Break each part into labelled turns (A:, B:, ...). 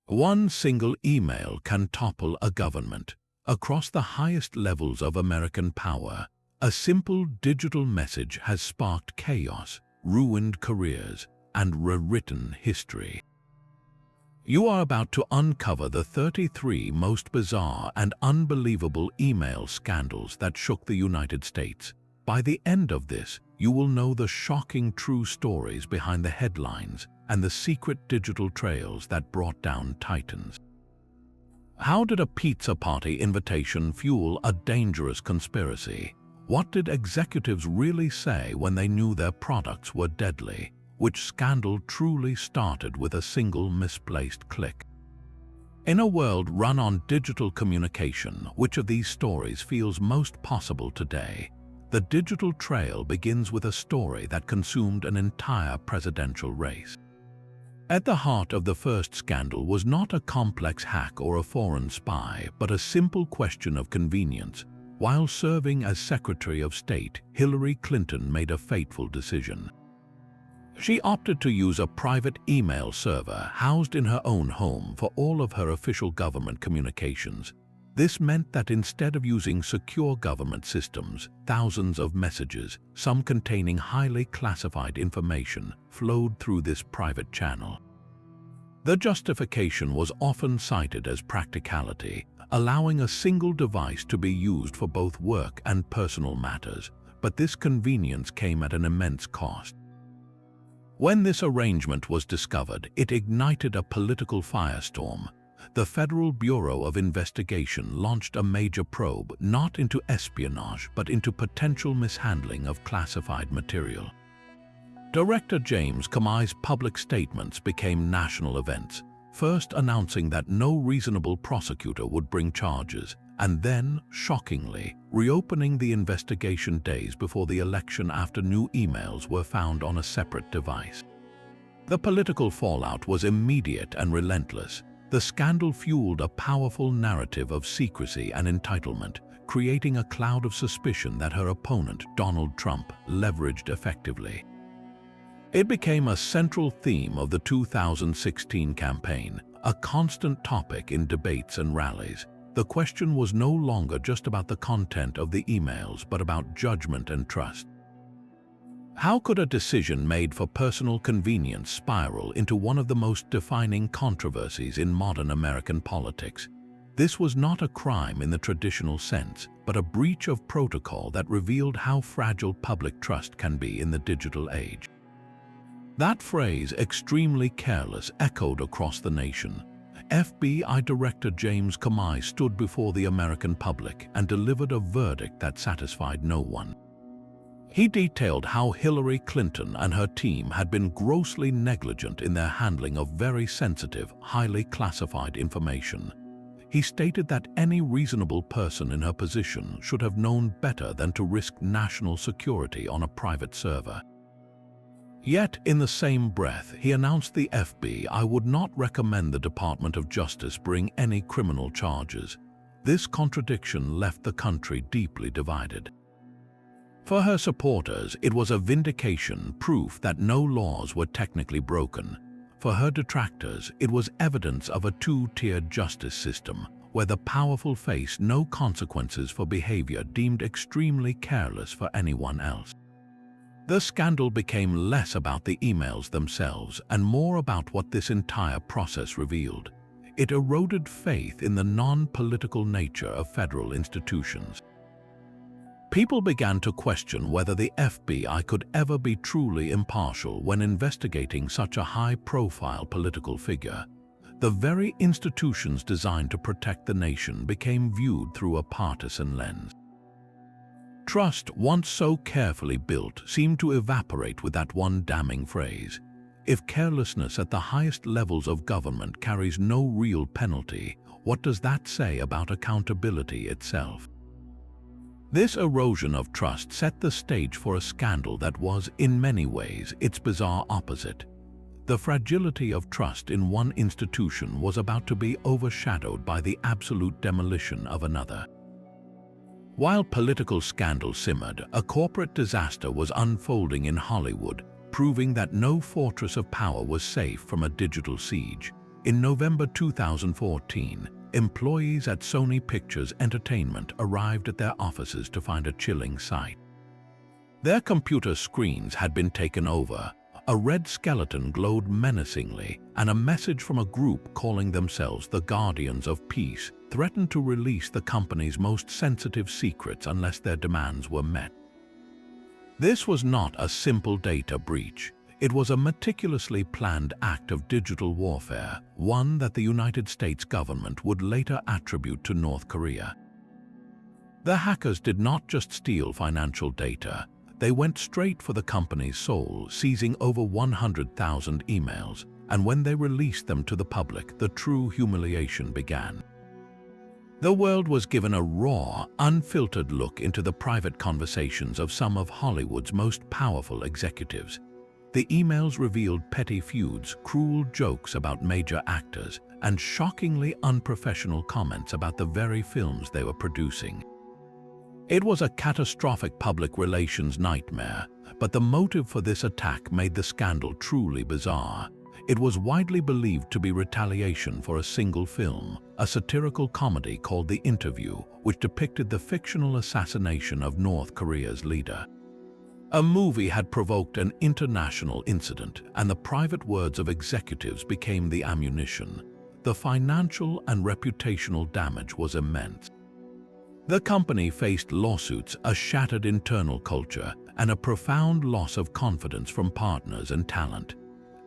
A: One single email can topple a government. Across the highest levels of American power, a simple digital message has sparked chaos, ruined careers, and rewritten history. You are about to uncover the 33 most bizarre and unbelievable email scandals that shook the United States. By the end of this, you will know the shocking true stories behind the headlines and the secret digital trails that brought down titans. How did a pizza party invitation fuel a dangerous conspiracy? What did executives really say when they knew their products were deadly? Which scandal truly started with a single misplaced click? In a world run on digital communication, which of these stories feels most possible today? The digital trail begins with a story that consumed an entire presidential race. At the heart of the first scandal was not a complex hack or a foreign spy, but a simple question of convenience. While serving as Secretary of State, Hillary Clinton made a fateful decision. She opted to use a private email server housed in her own home for all of her official government communications. This meant that instead of using secure government systems, thousands of messages, some containing highly classified information, flowed through this private channel. The justification was often cited as practicality, allowing a single device to be used for both work and personal matters, but this convenience came at an immense cost. When this arrangement was discovered, it ignited a political firestorm. The Federal Bureau of Investigation launched a major probe not into espionage but into potential mishandling of classified material. Director James Comey's public statements became national events, first announcing that no reasonable prosecutor would bring charges, and then, shockingly, reopening the investigation days before the election after new emails were found on a separate device. The political fallout was immediate and relentless. The scandal fueled a powerful narrative of secrecy and entitlement, creating a cloud of suspicion that her opponent, Donald Trump, leveraged effectively. It became a central theme of the 2016 campaign, a constant topic in debates and rallies. The question was no longer just about the content of the emails, but about judgment and trust. How could a decision made for personal convenience spiral into one of the most defining controversies in modern American politics? This was not a crime in the traditional sense, but a breach of protocol that revealed how fragile public trust can be in the digital age. That phrase, extremely careless, echoed across the nation. FBI Director James Comey stood before the American public and delivered a verdict that satisfied no one. He detailed how Hillary Clinton and her team had been grossly negligent in their handling of very sensitive, highly classified information. He stated that any reasonable person in her position should have known better than to risk national security on a private server. Yet, in the same breath, he announced the FBI would not recommend the Department of Justice bring any criminal charges. This contradiction left the country deeply divided. For her supporters, it was a vindication, proof that no laws were technically broken. For her detractors, it was evidence of a two-tiered justice system, where the powerful face no consequences for behavior deemed extremely careless for anyone else. The scandal became less about the emails themselves and more about what this entire process revealed. It eroded faith in the non-political nature of federal institutions. People began to question whether the FBI could ever be truly impartial when investigating such a high-profile political figure. The very institutions designed to protect the nation became viewed through a partisan lens. Trust, once so carefully built, seemed to evaporate with that one damning phrase. If carelessness at the highest levels of government carries no real penalty, what does that say about accountability itself? This erosion of trust set the stage for a scandal that was, in many ways, its bizarre opposite. The fragility of trust in one institution was about to be overshadowed by the absolute demolition of another. While political scandal simmered, a corporate disaster was unfolding in Hollywood, proving that no fortress of power was safe from a digital siege. In November 2014, employees at Sony Pictures Entertainment arrived at their offices to find a chilling sight. Their computer screens had been taken over, a red skeleton glowed menacingly, and a message from a group calling themselves the Guardians of Peace threatened to release the company's most sensitive secrets unless their demands were met. This was not a simple data breach. It was a meticulously planned act of digital warfare, one that the United States government would later attribute to North Korea. The hackers did not just steal financial data, they went straight for the company's soul, seizing over 100,000 emails, and when they released them to the public, the true humiliation began. The world was given a raw, unfiltered look into the private conversations of some of Hollywood's most powerful executives. The emails revealed petty feuds, cruel jokes about major actors, and shockingly unprofessional comments about the very films they were producing. It was a catastrophic public relations nightmare, but the motive for this attack made the scandal truly bizarre. It was widely believed to be retaliation for a single film, a satirical comedy called The Interview, which depicted the fictional assassination of North Korea's leader. A movie had provoked an international incident, and the private words of executives became the ammunition. The financial and reputational damage was immense. The company faced lawsuits, a shattered internal culture, and a profound loss of confidence from partners and talent.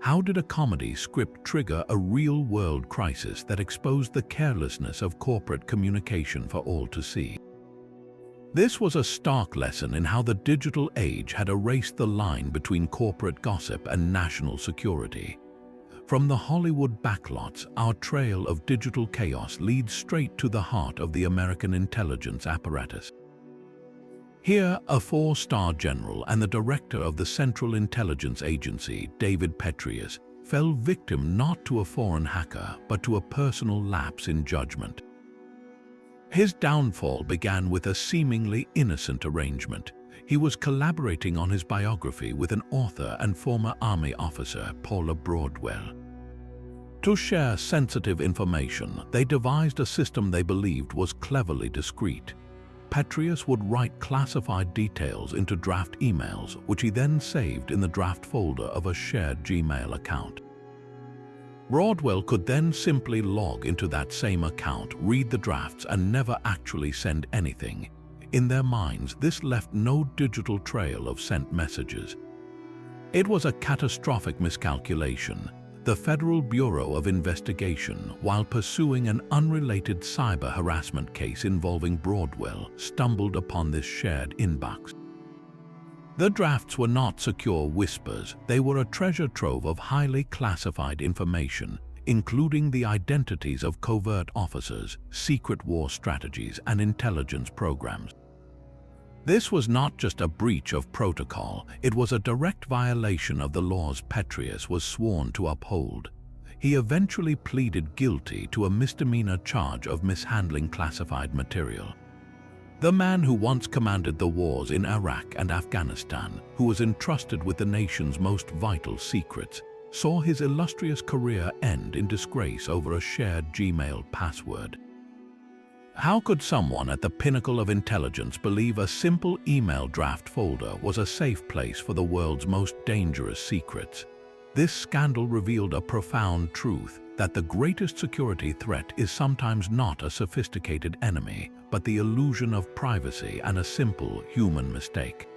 A: How did a comedy script trigger a real-world crisis that exposed the carelessness of corporate communication for all to see? This was a stark lesson in how the digital age had erased the line between corporate gossip and national security. From the Hollywood backlots, our trail of digital chaos leads straight to the heart of the American intelligence apparatus. Here, a four-star general and the director of the Central Intelligence Agency, David Petraeus, fell victim not to a foreign hacker, but to a personal lapse in judgment. His downfall began with a seemingly innocent arrangement. He was collaborating on his biography with an author and former Army officer, Paula Broadwell. To share sensitive information, they devised a system they believed was cleverly discreet. Petraeus would write classified details into draft emails, which he then saved in the draft folder of a shared Gmail account. Broadwell could then simply log into that same account, read the drafts, and never actually send anything. In their minds, this left no digital trail of sent messages. It was a catastrophic miscalculation. The Federal Bureau of Investigation, while pursuing an unrelated cyber harassment case involving Broadwell, stumbled upon this shared inbox. The drafts were not secure whispers, they were a treasure trove of highly classified information, including the identities of covert officers, secret war strategies, and intelligence programs. This was not just a breach of protocol, it was a direct violation of the laws Petraeus was sworn to uphold. He eventually pleaded guilty to a misdemeanor charge of mishandling classified material. The man who once commanded the wars in Iraq and Afghanistan, who was entrusted with the nation's most vital secrets, saw his illustrious career end in disgrace over a shared Gmail password. How could someone at the pinnacle of intelligence believe a simple email draft folder was a safe place for the world's most dangerous secrets? This scandal revealed a profound truth, that the greatest security threat is sometimes not a sophisticated enemy, but the illusion of privacy and a simple human mistake.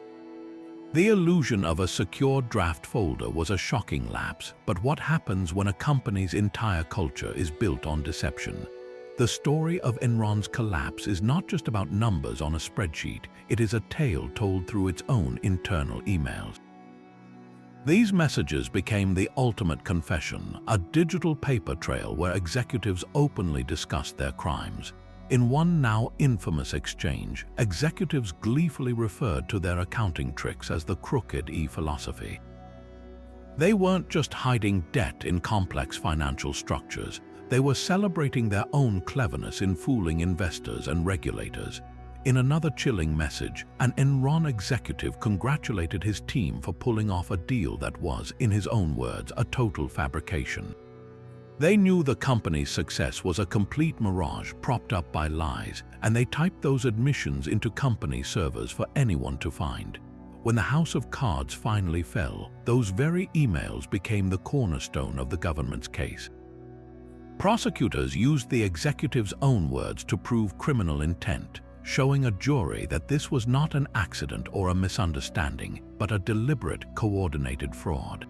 A: The illusion of a secure draft folder was a shocking lapse, but what happens when a company's entire culture is built on deception? The story of Enron's collapse is not just about numbers on a spreadsheet, it is a tale told through its own internal emails. These messages became the ultimate confession, a digital paper trail where executives openly discussed their crimes. In one now infamous exchange, executives gleefully referred to their accounting tricks as the crooked E-philosophy. They weren't just hiding debt in complex financial structures, they were celebrating their own cleverness in fooling investors and regulators. In another chilling message, an Enron executive congratulated his team for pulling off a deal that was, in his own words, a total fabrication. They knew the company's success was a complete mirage propped up by lies, and they typed those admissions into company servers for anyone to find. When the House of Cards finally fell, those very emails became the cornerstone of the government's case. Prosecutors used the executive's own words to prove criminal intent, showing a jury that this was not an accident or a misunderstanding, but a deliberate, coordinated fraud.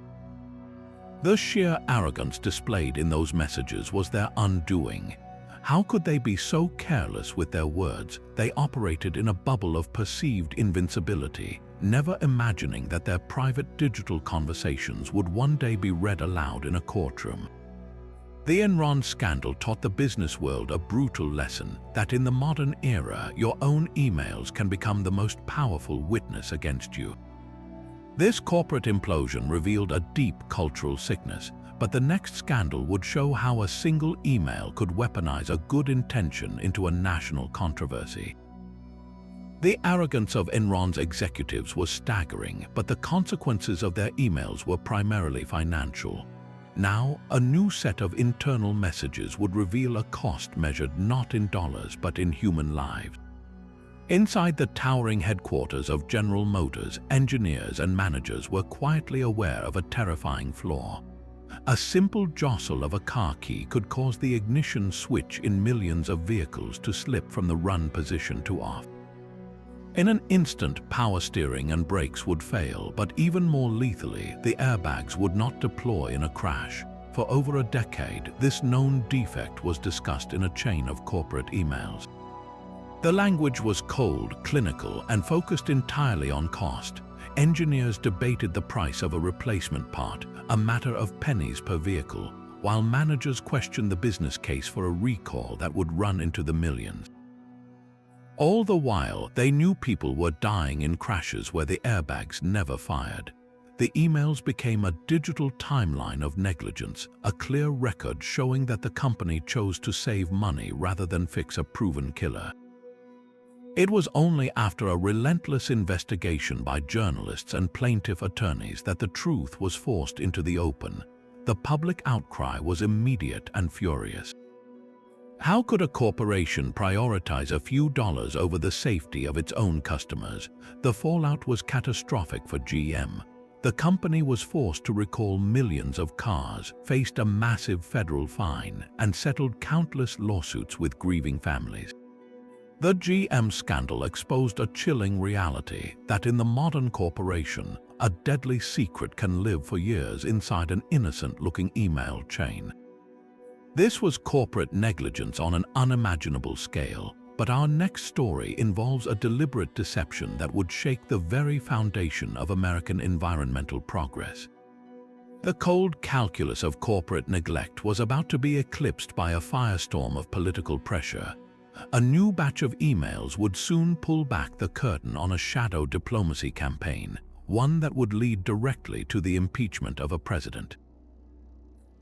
A: The sheer arrogance displayed in those messages was their undoing. How could they be so careless with their words? They operated in a bubble of perceived invincibility, never imagining that their private digital conversations would one day be read aloud in a courtroom. The Enron scandal taught the business world a brutal lesson that in the modern era, your own emails can become the most powerful witness against you. This corporate implosion revealed a deep cultural sickness, but the next scandal would show how a single email could weaponize a good intention into a national controversy. The arrogance of Enron's executives was staggering, but the consequences of their emails were primarily financial. Now, a new set of internal messages would reveal a cost measured not in dollars but in human lives. Inside the towering headquarters of General Motors, engineers and managers were quietly aware of a terrifying flaw. A simple jostle of a car key could cause the ignition switch in millions of vehicles to slip from the run position to off. In an instant, power steering and brakes would fail, but even more lethally, the airbags would not deploy in a crash. For over a decade, this known defect was discussed in a chain of corporate emails. The language was cold, clinical, and focused entirely on cost. Engineers debated the price of a replacement part, a matter of pennies per vehicle, while managers questioned the business case for a recall that would run into the millions. All the while, they knew people were dying in crashes where the airbags never fired. The emails became a digital timeline of negligence, a clear record showing that the company chose to save money rather than fix a proven killer. It was only after a relentless investigation by journalists and plaintiff attorneys that the truth was forced into the open. The public outcry was immediate and furious. How could a corporation prioritize a few dollars over the safety of its own customers? The fallout was catastrophic for GM. The company was forced to recall millions of cars, faced a massive federal fine, and settled countless lawsuits with grieving families. The GM scandal exposed a chilling reality that in the modern corporation, a deadly secret can live for years inside an innocent-looking email chain. This was corporate negligence on an unimaginable scale, but our next story involves a deliberate deception that would shake the very foundation of American environmental progress. The cold calculus of corporate neglect was about to be eclipsed by a firestorm of political pressure. A new batch of emails would soon pull back the curtain on a shadow diplomacy campaign, one that would lead directly to the impeachment of a president.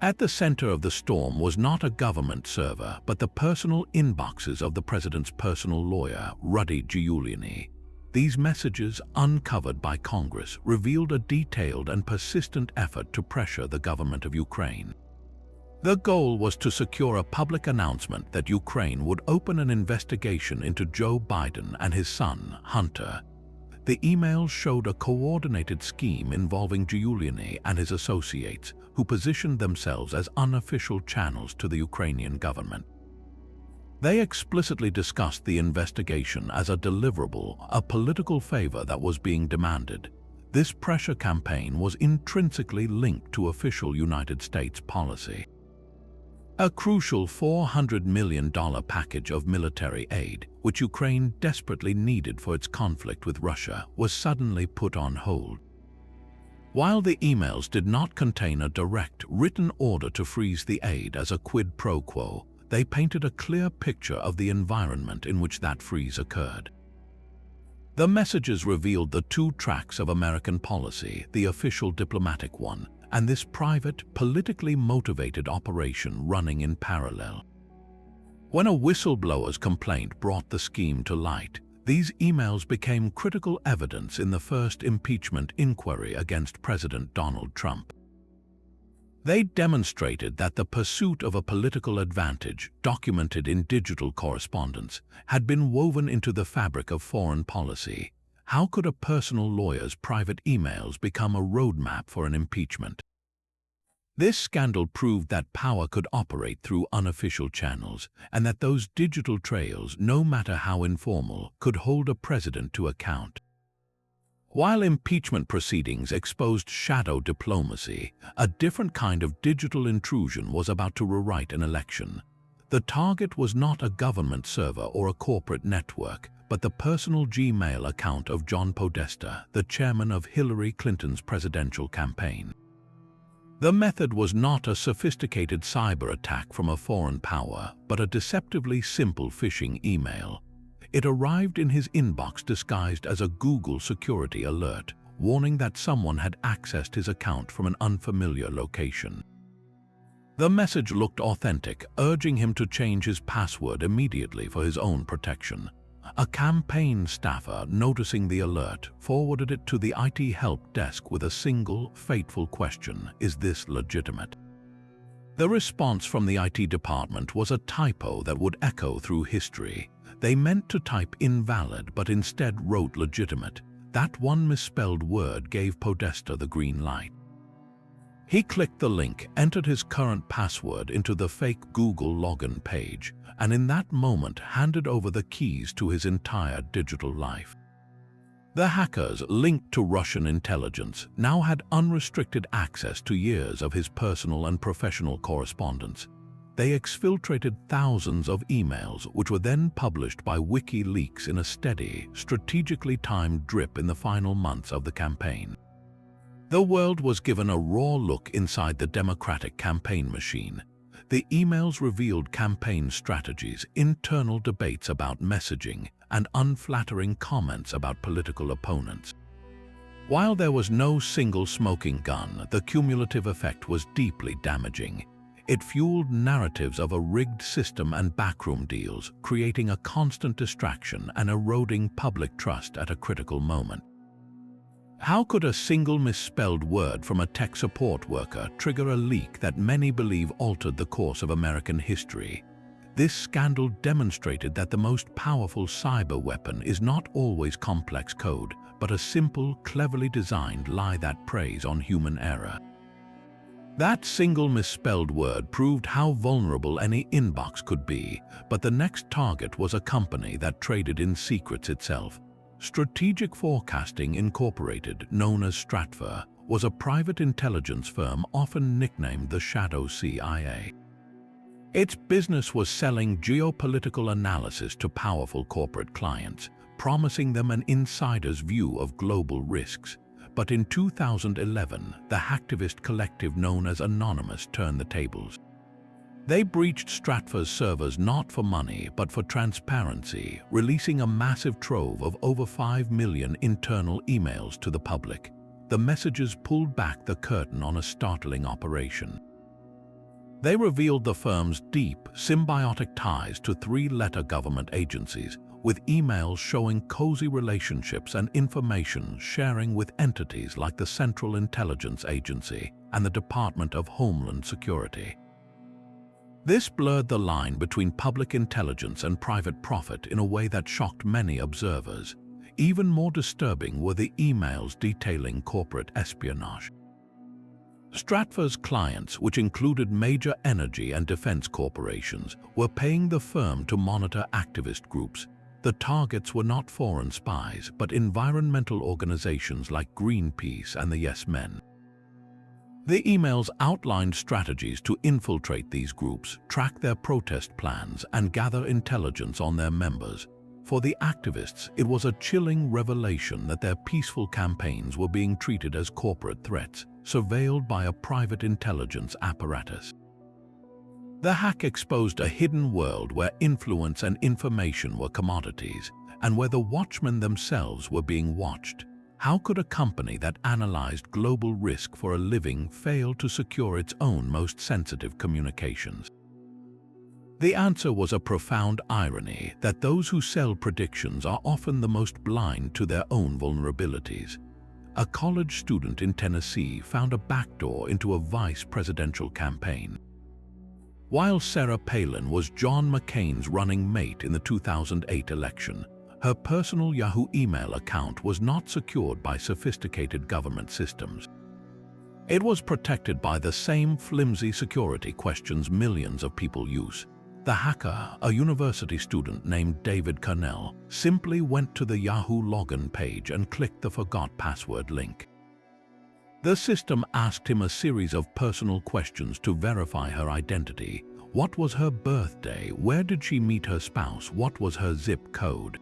A: At the center of the storm was not a government server, but the personal inboxes of the president's personal lawyer, Rudy Giuliani. These messages, uncovered by Congress, revealed a detailed and persistent effort to pressure the government of Ukraine. The goal was to secure a public announcement that Ukraine would open an investigation into Joe Biden and his son, Hunter. The emails showed a coordinated scheme involving Giuliani and his associates, who positioned themselves as unofficial channels to the Ukrainian government. They explicitly discussed the investigation as a deliverable, a political favor that was being demanded. This pressure campaign was intrinsically linked to official United States policy. A crucial $400 million package of military aid, which Ukraine desperately needed for its conflict with Russia, was suddenly put on hold. While the emails did not contain a direct, written order to freeze the aid as a quid pro quo, they painted a clear picture of the environment in which that freeze occurred. The messages revealed the two tracks of American policy, the official diplomatic one, and this private, politically motivated operation running in parallel. When a whistleblower's complaint brought the scheme to light, these emails became critical evidence in the first impeachment inquiry against President Donald Trump. They demonstrated that the pursuit of a political advantage, documented in digital correspondence, had been woven into the fabric of foreign policy. How could a personal lawyer's private emails become a roadmap for an impeachment? This scandal proved that power could operate through unofficial channels, and that those digital trails, no matter how informal, could hold a president to account. While impeachment proceedings exposed shadow diplomacy, a different kind of digital intrusion was about to rewrite an election. The target was not a government server or a corporate network, but the personal Gmail account of John Podesta, the chairman of Hillary Clinton's presidential campaign. The method was not a sophisticated cyber attack from a foreign power, but a deceptively simple phishing email. It arrived in his inbox disguised as a Google security alert, warning that someone had accessed his account from an unfamiliar location. The message looked authentic, urging him to change his password immediately for his own protection. A campaign staffer, noticing the alert, forwarded it to the IT help desk with a single, fateful question: "Is this legitimate?" The response from the IT department was a typo that would echo through history. They meant to type invalid, but instead wrote legitimate. That one misspelled word gave Podesta the green light. He clicked the link, entered his current password into the fake Google login page, and in that moment handed over the keys to his entire digital life. The hackers, linked to Russian intelligence, now had unrestricted access to years of his personal and professional correspondence. They exfiltrated thousands of emails, which were then published by WikiLeaks in a steady, strategically timed drip in the final months of the campaign. The world was given a raw look inside the Democratic campaign machine. The emails revealed campaign strategies, internal debates about messaging, and unflattering comments about political opponents. While there was no single smoking gun, the cumulative effect was deeply damaging. It fueled narratives of a rigged system and backroom deals, creating a constant distraction and eroding public trust at a critical moment. How could a single misspelled word from a tech support worker trigger a leak that many believe altered the course of American history? This scandal demonstrated that the most powerful cyber weapon is not always complex code, but a simple, cleverly designed lie that preys on human error. That single misspelled word proved how vulnerable any inbox could be, but the next target was a company that traded in secrets itself. Strategic Forecasting Incorporated, known as Stratfor, was a private intelligence firm often nicknamed the Shadow CIA. Its business was selling geopolitical analysis to powerful corporate clients, promising them an insider's view of global risks. But in 2011, the hacktivist collective known as Anonymous turned the tables. They breached Stratfor's servers not for money, but for transparency, releasing a massive trove of over 5 million internal emails to the public. The messages pulled back the curtain on a startling operation. They revealed the firm's deep, symbiotic ties to 3-letter government agencies, with emails showing cozy relationships and information sharing with entities like the Central Intelligence Agency and the Department of Homeland Security. This blurred the line between public intelligence and private profit in a way that shocked many observers. Even more disturbing were the emails detailing corporate espionage. Stratfor's clients, which included major energy and defense corporations, were paying the firm to monitor activist groups. The targets were not foreign spies, but environmental organizations like Greenpeace and the Yes Men. The emails outlined strategies to infiltrate these groups, track their protest plans, and gather intelligence on their members. For the activists, it was a chilling revelation that their peaceful campaigns were being treated as corporate threats, surveilled by a private intelligence apparatus. The hack exposed a hidden world where influence and information were commodities, and where the watchmen themselves were being watched. How could a company that analyzed global risk for a living fail to secure its own most sensitive communications? The answer was a profound irony that those who sell predictions are often the most blind to their own vulnerabilities. a college student in Tennessee found a backdoor into a vice presidential campaign. While Sarah Palin was John McCain's running mate in the 2008 election, her personal Yahoo email account was not secured by sophisticated government systems. It was protected by the same flimsy security questions millions of people use. The hacker, a university student named David Cornell, simply went to the Yahoo login page and clicked the Forgot Password link. The system asked him a series of personal questions to verify her identity. What was her birthday? Where did she meet her spouse? What was her zip code?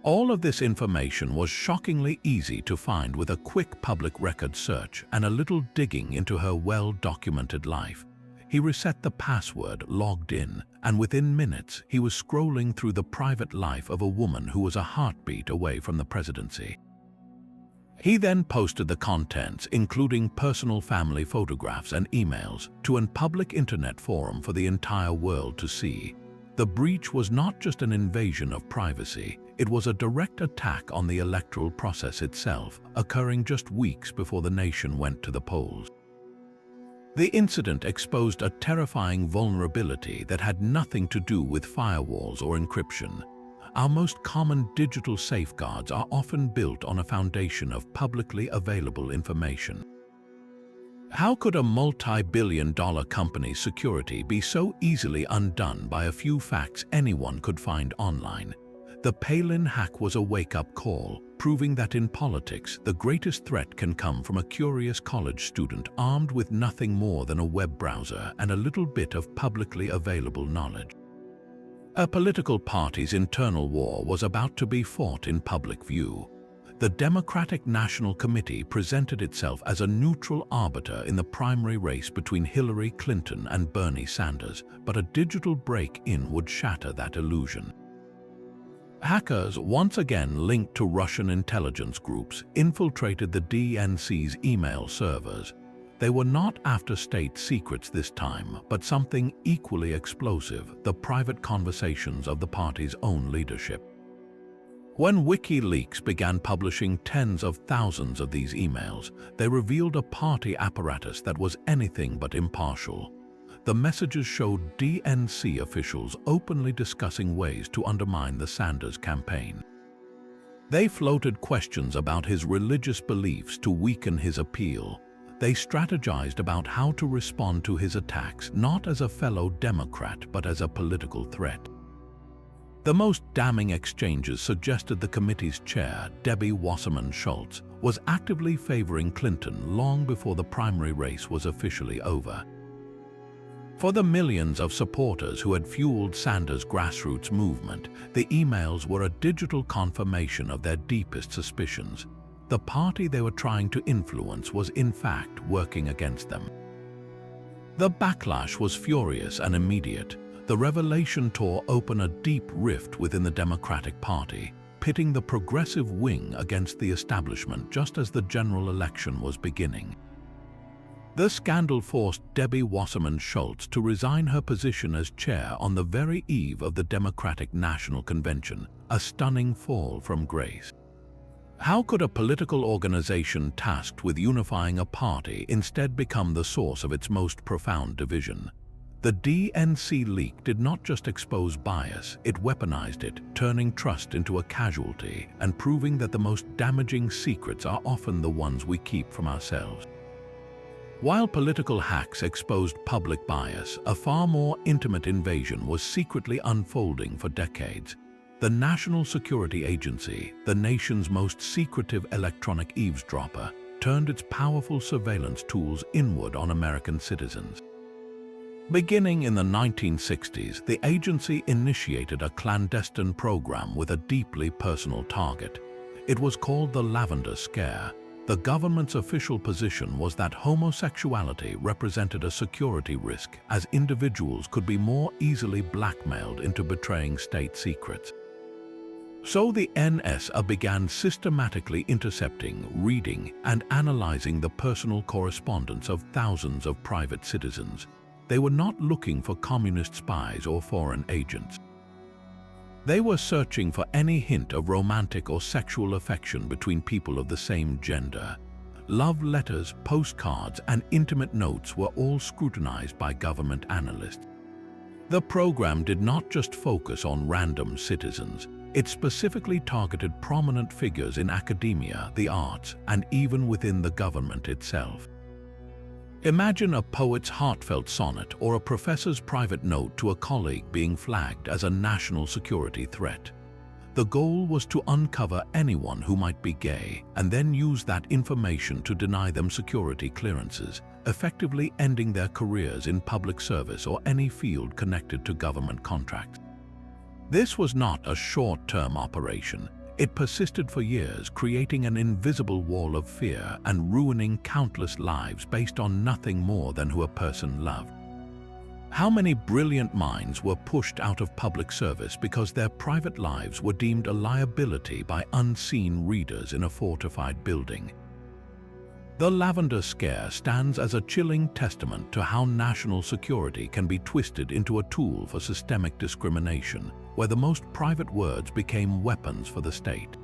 A: All of this information was shockingly easy to find with a quick public record search and a little digging into her well-documented life. He reset the password, logged in, and within minutes he was scrolling through the private life of a woman who was a heartbeat away from the presidency. He then posted the contents, including personal family photographs and emails, to a public internet forum for the entire world to see. The breach was not just an invasion of privacy, it was a direct attack on the electoral process itself, occurring just weeks before the nation went to the polls. The incident exposed a terrifying vulnerability that had nothing to do with firewalls or encryption. Our most common digital safeguards are often built on a foundation of publicly available information. How could a multi-billion-dollar company's security be so easily undone by a few facts anyone could find online? The Palin hack was a wake-up call, proving that in politics, the greatest threat can come from a curious college student armed with nothing more than a web browser and a little bit of publicly available knowledge. A political party's internal war was about to be fought in public view. The Democratic National Committee presented itself as a neutral arbiter in the primary race between Hillary Clinton and Bernie Sanders, but a digital break-in would shatter that illusion. Hackers, once again linked to Russian intelligence groups, infiltrated the DNC's email servers. They were not after state secrets this time, but something equally explosive: the private conversations of the party's own leadership. When WikiLeaks began publishing tens of thousands of these emails, they revealed a party apparatus that was anything but impartial. The messages showed DNC officials openly discussing ways to undermine the Sanders campaign. They floated questions about his religious beliefs to weaken his appeal. They strategized about how to respond to his attacks, not as a fellow Democrat, but as a political threat. The most damning exchanges suggested the committee's chair, Debbie Wasserman Schultz, was actively favoring Clinton long before the primary race was officially over. For the millions of supporters who had fueled Sanders' grassroots movement, the emails were a digital confirmation of their deepest suspicions. The party they were trying to influence was in fact working against them. The backlash was furious and immediate. The revelation tore open a deep rift within the Democratic Party, pitting the progressive wing against the establishment just as the general election was beginning. The scandal forced Debbie Wasserman Schultz to resign her position as chair on the very eve of the Democratic National Convention, a stunning fall from grace. How could a political organization tasked with unifying a party instead become the source of its most profound division? The DNC leak did not just expose bias, it weaponized it, turning trust into a casualty and proving that the most damaging secrets are often the ones we keep from ourselves. While political hacks exposed public bias, a far more intimate invasion was secretly unfolding for decades. The National Security Agency, the nation's most secretive electronic eavesdropper, turned its powerful surveillance tools inward on American citizens. Beginning in the 1960s, the agency initiated a clandestine program with a deeply personal target. It was called the Lavender Scare. The government's official position was that homosexuality represented a security risk, as individuals could be more easily blackmailed into betraying state secrets. So the NSA began systematically intercepting, reading, and analyzing the personal correspondence of thousands of private citizens. They were not looking for communist spies or foreign agents. They were searching for any hint of romantic or sexual affection between people of the same gender. Love letters, postcards, and intimate notes were all scrutinized by government analysts. The program did not just focus on random citizens. It specifically targeted prominent figures in academia, the arts, and even within the government itself. Imagine a poet's heartfelt sonnet or a professor's private note to a colleague being flagged as a national security threat. The goal was to uncover anyone who might be gay and then use that information to deny them security clearances, effectively ending their careers in public service or any field connected to government contracts. This was not a short-term operation. It persisted for years, creating an invisible wall of fear and ruining countless lives based on nothing more than who a person loved. How many brilliant minds were pushed out of public service because their private lives were deemed a liability by unseen readers in a fortified building? The Lavender Scare stands as a chilling testament to how national security can be twisted into a tool for systemic discrimination, where the most private words became weapons for the state.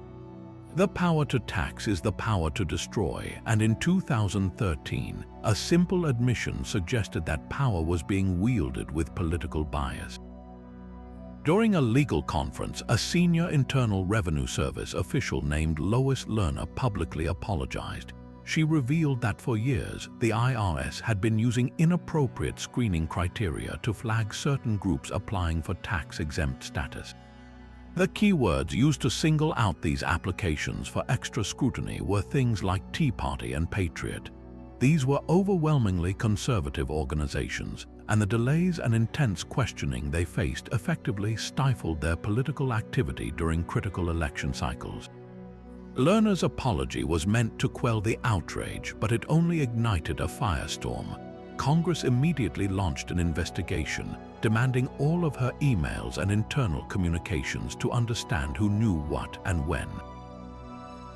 A: The power to tax is the power to destroy, and in 2013, a simple admission suggested that power was being wielded with political bias. During a legal conference, a senior Internal Revenue Service official named Lois Lerner publicly apologized. She revealed that for years, the IRS had been using inappropriate screening criteria to flag certain groups applying for tax-exempt status. The keywords used to single out these applications for extra scrutiny were things like Tea Party and Patriot. These were overwhelmingly conservative organizations, and the delays and intense questioning they faced effectively stifled their political activity during critical election cycles. Lerner's apology was meant to quell the outrage, but it only ignited a firestorm. Congress immediately launched an investigation, demanding all of her emails and internal communications to understand who knew what and when.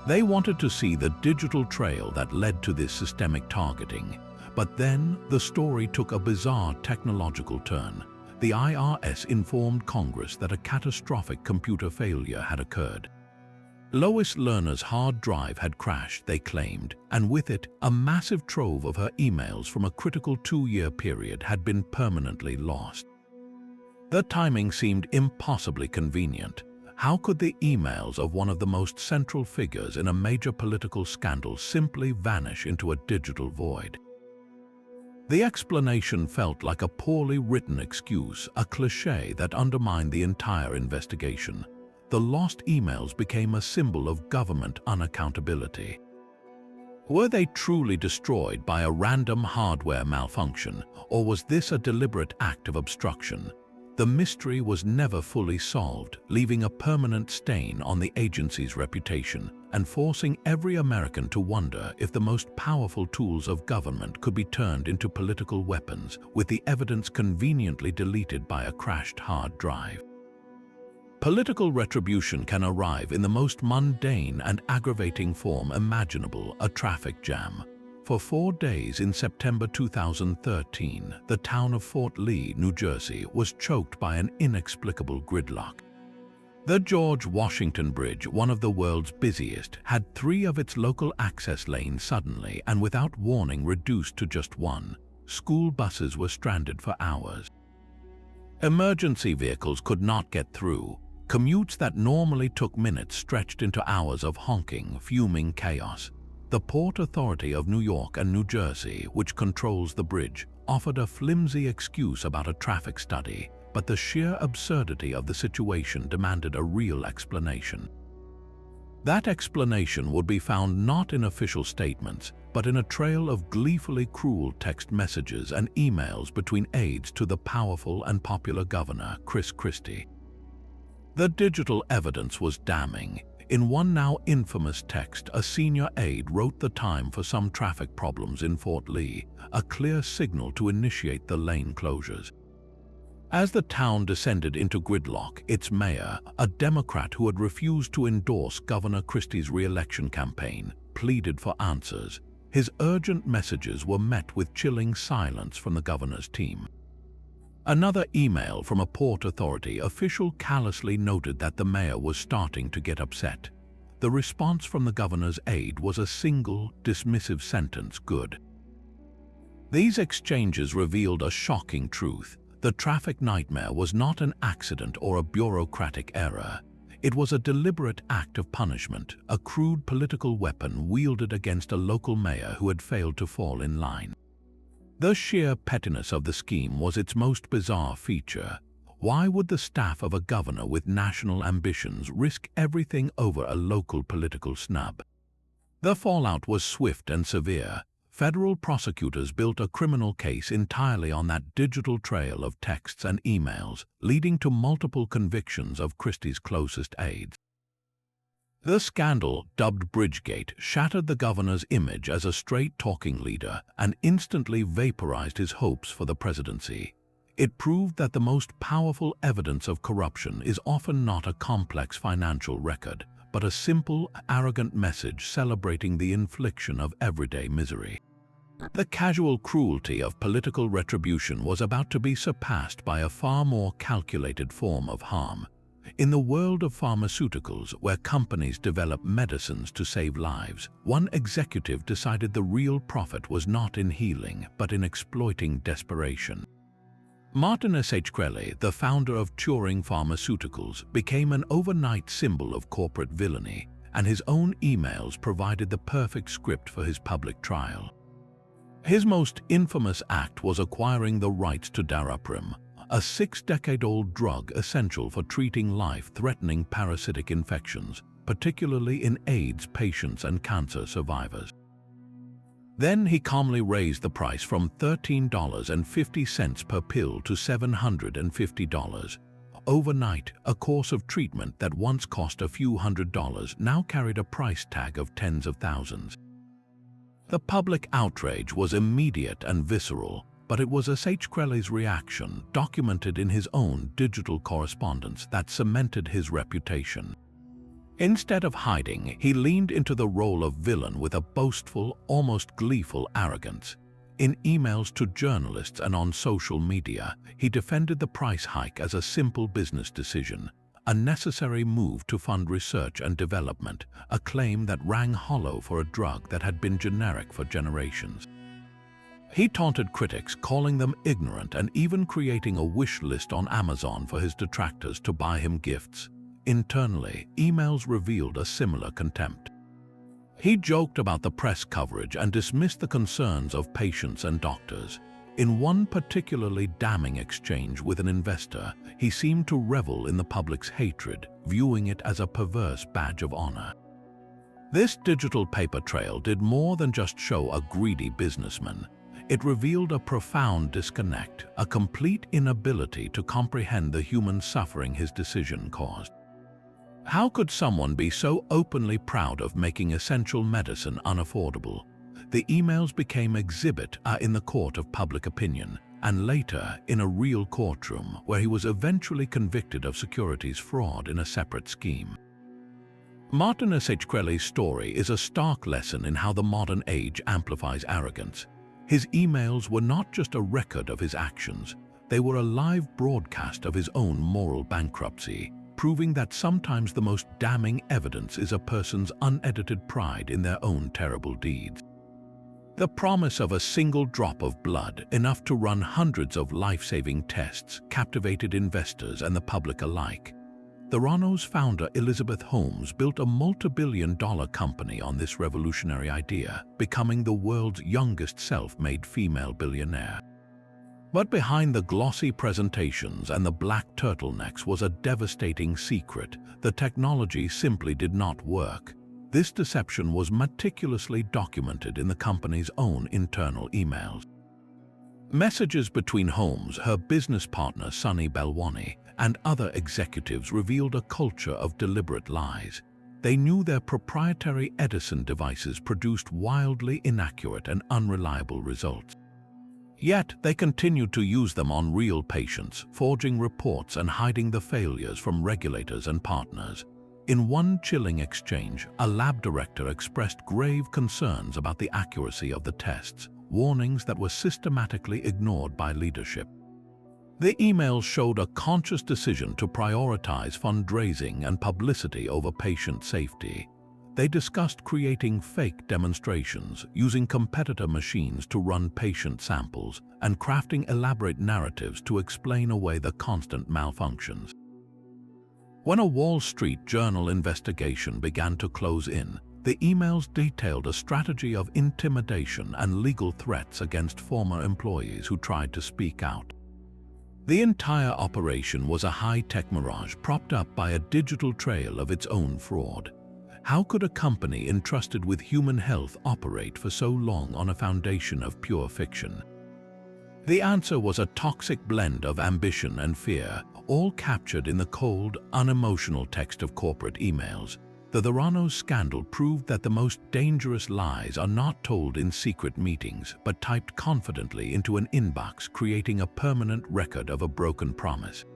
A: They wanted to see the digital trail that led to this systemic targeting. But then the story took a bizarre technological turn. The IRS informed Congress that a catastrophic computer failure had occurred. Lois Lerner's hard drive had crashed, they claimed, and with it, a massive trove of her emails from a critical 2-year period had been permanently lost. The timing seemed impossibly convenient. How could the emails of one of the most central figures in a major political scandal simply vanish into a digital void? The explanation felt like a poorly written excuse, a cliché that undermined the entire investigation. The lost emails became a symbol of government unaccountability. Were they truly destroyed by a random hardware malfunction, or was this a deliberate act of obstruction? The mystery was never fully solved, leaving a permanent stain on the agency's reputation and forcing every American to wonder if the most powerful tools of government could be turned into political weapons, with the evidence conveniently deleted by a crashed hard drive. Political retribution can arrive in the most mundane and aggravating form imaginable, a traffic jam. For 4 days in September 2013, the town of Fort Lee, New Jersey, was choked by an inexplicable gridlock. The George Washington Bridge, one of the world's busiest, had 3 of its local access lanes suddenly and without warning reduced to just 1. School buses were stranded for hours. Emergency vehicles could not get through. Commutes that normally took minutes stretched into hours of honking, fuming chaos. The Port Authority of New York and New Jersey, which controls the bridge, offered a flimsy excuse about a traffic study, but the sheer absurdity of the situation demanded a real explanation. That explanation would be found not in official statements, but in a trail of gleefully cruel text messages and emails between aides to the powerful and popular governor, Chris Christie. The digital evidence was damning. In one now infamous text, a senior aide wrote the time for some traffic problems in Fort Lee, a clear signal to initiate the lane closures. As the town descended into gridlock, its mayor, a Democrat who had refused to endorse Governor Christie's re-election campaign, pleaded for answers. His urgent messages were met with chilling silence from the governor's team. Another email from a port authority official callously noted that the mayor was starting to get upset. The response from the governor's aide was a single, dismissive sentence, "Good." These exchanges revealed a shocking truth. The traffic nightmare was not an accident or a bureaucratic error. It was a deliberate act of punishment, a crude political weapon wielded against a local mayor who had failed to fall in line. The sheer pettiness of the scheme was its most bizarre feature. Why would the staff of a governor with national ambitions risk everything over a local political snub? The fallout was swift and severe. Federal prosecutors built a criminal case entirely on that digital trail of texts and emails, leading to multiple convictions of Christie's closest aides. The scandal, dubbed Bridgegate, shattered the governor's image as a straight-talking leader and instantly vaporized his hopes for the presidency. It proved that the most powerful evidence of corruption is often not a complex financial record, but a simple, arrogant message celebrating the infliction of everyday misery. The casual cruelty of political retribution was about to be surpassed by a far more calculated form of harm. In the world of pharmaceuticals, where companies develop medicines to save lives, one executive decided the real profit was not in healing, but in exploiting desperation. Martin S.H. Creley, the founder of Turing Pharmaceuticals, became an overnight symbol of corporate villainy, and his own emails provided the perfect script for his public trial. His most infamous act was acquiring the rights to Daraprim, a 6-decade-old drug essential for treating life-threatening parasitic infections, particularly in AIDS patients and cancer survivors. Then he calmly raised the price from $13.50 per pill to $750. Overnight, a course of treatment that once cost a few $100s now carried a price tag of tens of thousands. The public outrage was immediate and visceral, but it was S.H. Creley's reaction, documented in his own digital correspondence, that cemented his reputation. Instead of hiding, he leaned into the role of villain with a boastful, almost gleeful arrogance. In emails to journalists and on social media, he defended the price hike as a simple business decision, a necessary move to fund research and development, a claim that rang hollow for a drug that had been generic for generations. He taunted critics, calling them ignorant and even creating a wish list on Amazon for his detractors to buy him gifts. Internally, emails revealed a similar contempt. He joked about the press coverage and dismissed the concerns of patients and doctors. In one particularly damning exchange with an investor, he seemed to revel in the public's hatred, viewing it as a perverse badge of honor. This digital paper trail did more than just show a greedy businessman. It revealed a profound disconnect, a complete inability to comprehend the human suffering his decision caused. How could someone be so openly proud of making essential medicine unaffordable? The emails became exhibit A in the court of public opinion, and later in a real courtroom where he was eventually convicted of securities fraud in a separate scheme. Martin S.H. Creley's story is a stark lesson in how the modern age amplifies arrogance. His emails were not just a record of his actions, they were a live broadcast of his own moral bankruptcy, proving that sometimes the most damning evidence is a person's unedited pride in their own terrible deeds. The promise of a single drop of blood, enough to run hundreds of life-saving tests, captivated investors and the public alike. Theranos founder Elizabeth Holmes built a multi-billion-dollar company on this revolutionary idea, becoming the world's youngest self-made female billionaire. But behind the glossy presentations and the black turtlenecks was a devastating secret. The technology simply did not work. This deception was meticulously documented in the company's own internal emails. Messages between Holmes, her business partner Sunny Balwani, and other executives revealed a culture of deliberate lies. They knew their proprietary Edison devices produced wildly inaccurate and unreliable results. Yet they continued to use them on real patients, forging reports and hiding the failures from regulators and partners. In one chilling exchange, a lab director expressed grave concerns about the accuracy of the tests, warnings that were systematically ignored by leadership. The emails showed a conscious decision to prioritize fundraising and publicity over patient safety. They discussed creating fake demonstrations, using competitor machines to run patient samples, and crafting elaborate narratives to explain away the constant malfunctions. When a Wall Street Journal investigation began to close in, the emails detailed a strategy of intimidation and legal threats against former employees who tried to speak out. The entire operation was a high-tech mirage propped up by a digital trail of its own fraud. How could a company entrusted with human health operate for so long on a foundation of pure fiction? The answer was a toxic blend of ambition and fear, all captured in the cold, unemotional text of corporate emails. The Theranos scandal proved that the most dangerous lies are not told in secret meetings, but typed confidently into an inbox, creating a permanent record of a broken promise.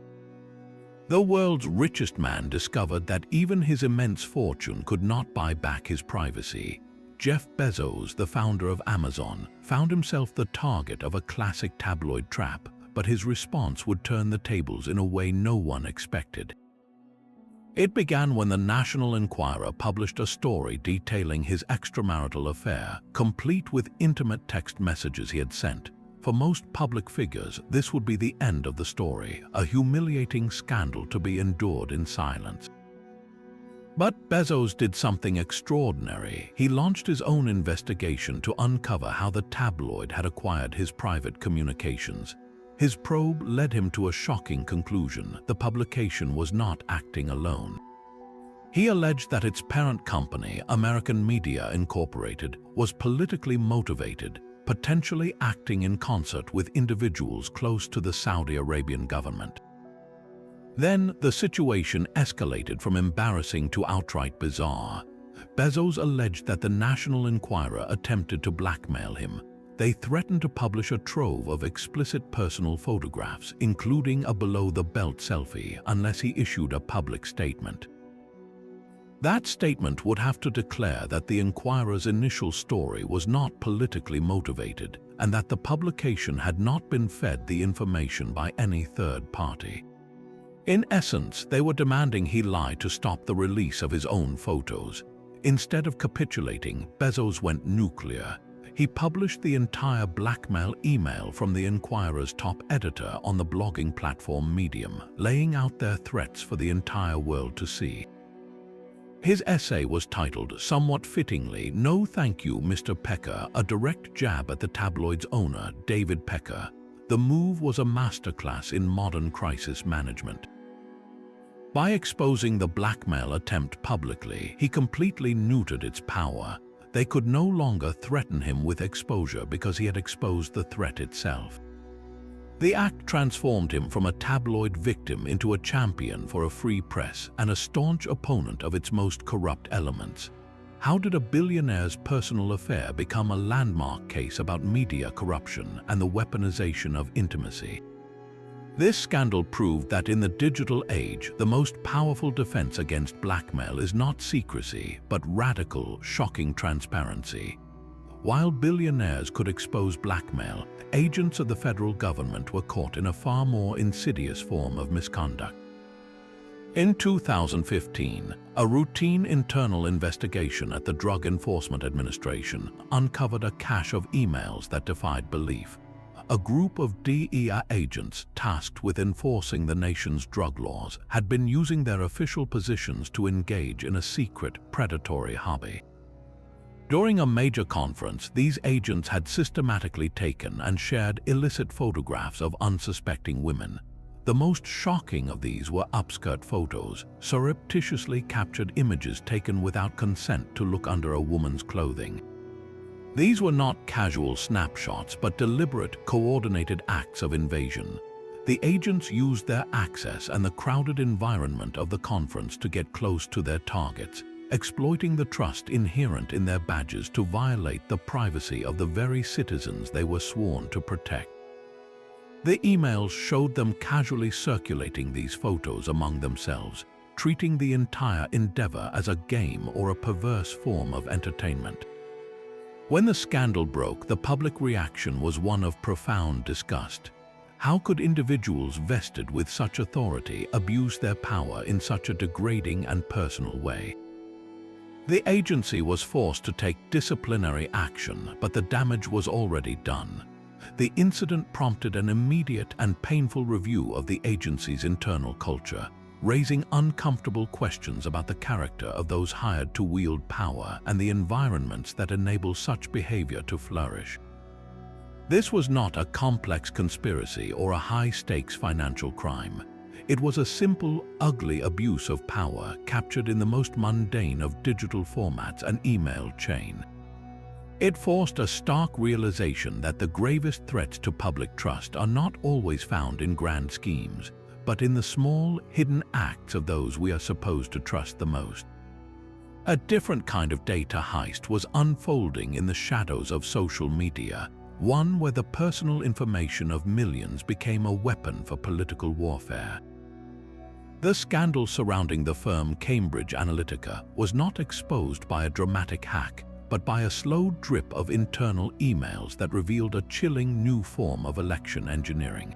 A: The world's richest man discovered that even his immense fortune could not buy back his privacy. Jeff Bezos, the founder of Amazon, found himself the target of a classic tabloid trap, but his response would turn the tables in a way no one expected. It began when the National Enquirer published a story detailing his extramarital affair, complete with intimate text messages he had sent. For most public figures, this would be the end of the story, a humiliating scandal to be endured in silence. But Bezos did something extraordinary. He launched his own investigation to uncover how the tabloid had acquired his private communications. His probe led him to a shocking conclusion: the publication was not acting alone. He alleged that its parent company, American Media Incorporated, was politically motivated, potentially acting in concert with individuals close to the Saudi Arabian government. Then the situation escalated from embarrassing to outright bizarre. Bezos alleged that the National Enquirer attempted to blackmail him. They threatened to publish a trove of explicit personal photographs, including a below-the-belt selfie, unless he issued a public statement. That statement would have to declare that the Enquirer's initial story was not politically motivated and that the publication had not been fed the information by any third party. In essence, they were demanding he lie to stop the release of his own photos. Instead of capitulating, Bezos went nuclear. He published the entire blackmail email from the Enquirer's top editor on the blogging platform Medium, laying out their threats for the entire world to see. His essay was titled, somewhat fittingly, "No Thank You, Mr. Pecker," a direct jab at the tabloid's owner, David Pecker. The move was a masterclass in modern crisis management. By exposing the blackmail attempt publicly, he completely neutered its power. They could no longer threaten him with exposure because he had exposed the threat itself. The act transformed him from a tabloid victim into a champion for a free press and a staunch opponent of its most corrupt elements. How did a billionaire's personal affair become a landmark case about media corruption and the weaponization of intimacy? This scandal proved that in the digital age, the most powerful defense against blackmail is not secrecy, but radical, shocking transparency. While billionaires could expose blackmail, agents of the federal government were caught in a far more insidious form of misconduct. In 2015, a routine internal investigation at the Drug Enforcement Administration uncovered a cache of emails that defied belief. A group of DEA agents tasked with enforcing the nation's drug laws had been using their official positions to engage in a secret, predatory hobby. During a major conference, these agents had systematically taken and shared illicit photographs of unsuspecting women. The most shocking of these were upskirt photos, surreptitiously captured images taken without consent to look under a woman's clothing. These were not casual snapshots, but deliberate, coordinated acts of invasion. The agents used their access and the crowded environment of the conference to get close to their targets, exploiting the trust inherent in their badges to violate the privacy of the very citizens they were sworn to protect. The emails showed them casually circulating these photos among themselves, treating the entire endeavor as a game or a perverse form of entertainment. When the scandal broke, the public reaction was one of profound disgust. How could individuals vested with such authority abuse their power in such a degrading and personal way? The agency was forced to take disciplinary action, but the damage was already done. The incident prompted an immediate and painful review of the agency's internal culture, raising uncomfortable questions about the character of those hired to wield power and the environments that enable such behavior to flourish. This was not a complex conspiracy or a high-stakes financial crime. It was a simple, ugly abuse of power captured in the most mundane of digital formats, an email chain. It forced a stark realization that the gravest threats to public trust are not always found in grand schemes, but in the small, hidden acts of those we are supposed to trust the most. A different kind of data heist was unfolding in the shadows of social media, one where the personal information of millions became a weapon for political warfare. The scandal surrounding the firm Cambridge Analytica was not exposed by a dramatic hack, but by a slow drip of internal emails that revealed a chilling new form of election engineering.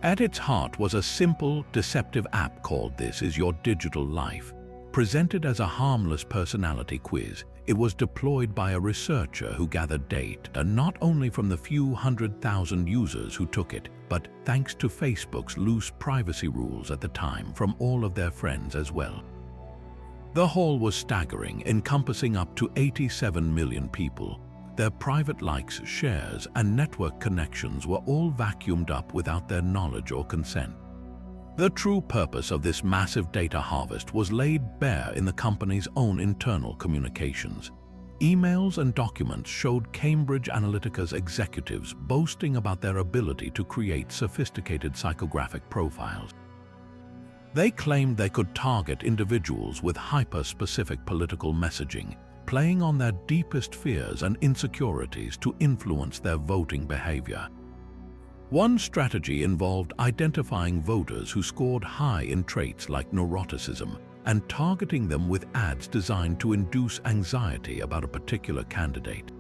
A: At its heart was a simple, deceptive app called This Is Your Digital Life. Presented as a harmless personality quiz, it was deployed by a researcher who gathered data not only from the few 100,000 users who took it, but, thanks to Facebook's loose privacy rules at the time, from all of their friends as well. The haul was staggering, encompassing up to 87 million people. Their private likes, shares, and network connections were all vacuumed up without their knowledge or consent. The true purpose of this massive data harvest was laid bare in the company's own internal communications. Emails and documents showed Cambridge Analytica's executives boasting about their ability to create sophisticated psychographic profiles. They claimed they could target individuals with hyper-specific political messaging, playing on their deepest fears and insecurities to influence their voting behavior. One strategy involved identifying voters who scored high in traits like neuroticism and targeting them with ads designed to induce anxiety about a particular candidate.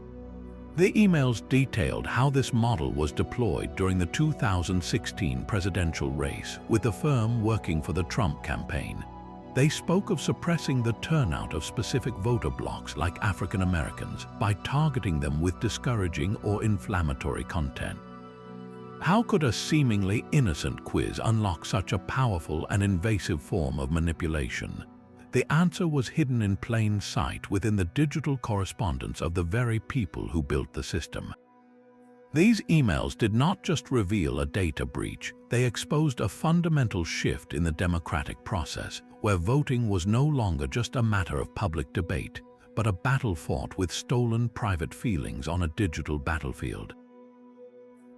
A: The emails detailed how this model was deployed during the 2016 presidential race, with the firm working for the Trump campaign. They spoke of suppressing the turnout of specific voter blocs like African Americans by targeting them with discouraging or inflammatory content. How could a seemingly innocent quiz unlock such a powerful and invasive form of manipulation? The answer was hidden in plain sight within the digital correspondence of the very people who built the system. These emails did not just reveal a data breach, they exposed a fundamental shift in the democratic process, where voting was no longer just a matter of public debate, but a battle fought with stolen private feelings on a digital battlefield.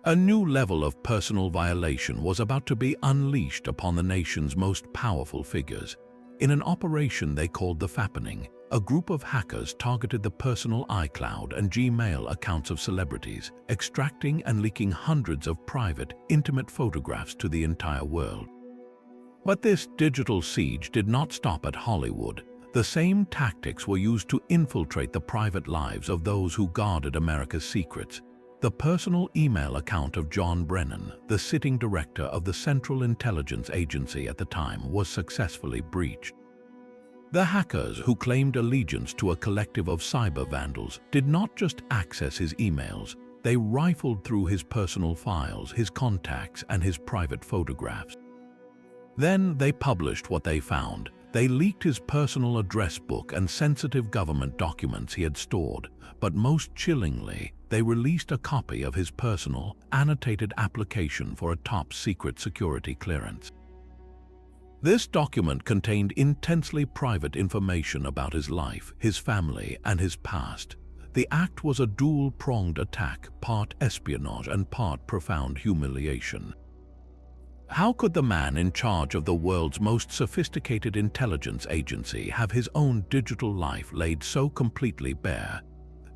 A: A new level of personal violation was about to be unleashed upon the nation's most powerful figures. In an operation they called the Fappening, a group of hackers targeted the personal iCloud and Gmail accounts of celebrities, extracting and leaking hundreds of private, intimate photographs to the entire world. But this digital siege did not stop at Hollywood. The same tactics were used to infiltrate the private lives of those who guarded America's secrets. The personal email account of John Brennan, the sitting director of the Central Intelligence Agency at the time, was successfully breached. The hackers, who claimed allegiance to a collective of cyber vandals, did not just access his emails, they rifled through his personal files, his contacts, and his private photographs. Then they published what they found. They leaked his personal address book and sensitive government documents he had stored, but most chillingly, they released a copy of his personal, annotated application for a top-secret security clearance. This document contained intensely private information about his life, his family, and his past. The act was a dual-pronged attack, part espionage and part profound humiliation. How could the man in charge of the world's most sophisticated intelligence agency have his own digital life laid so completely bare?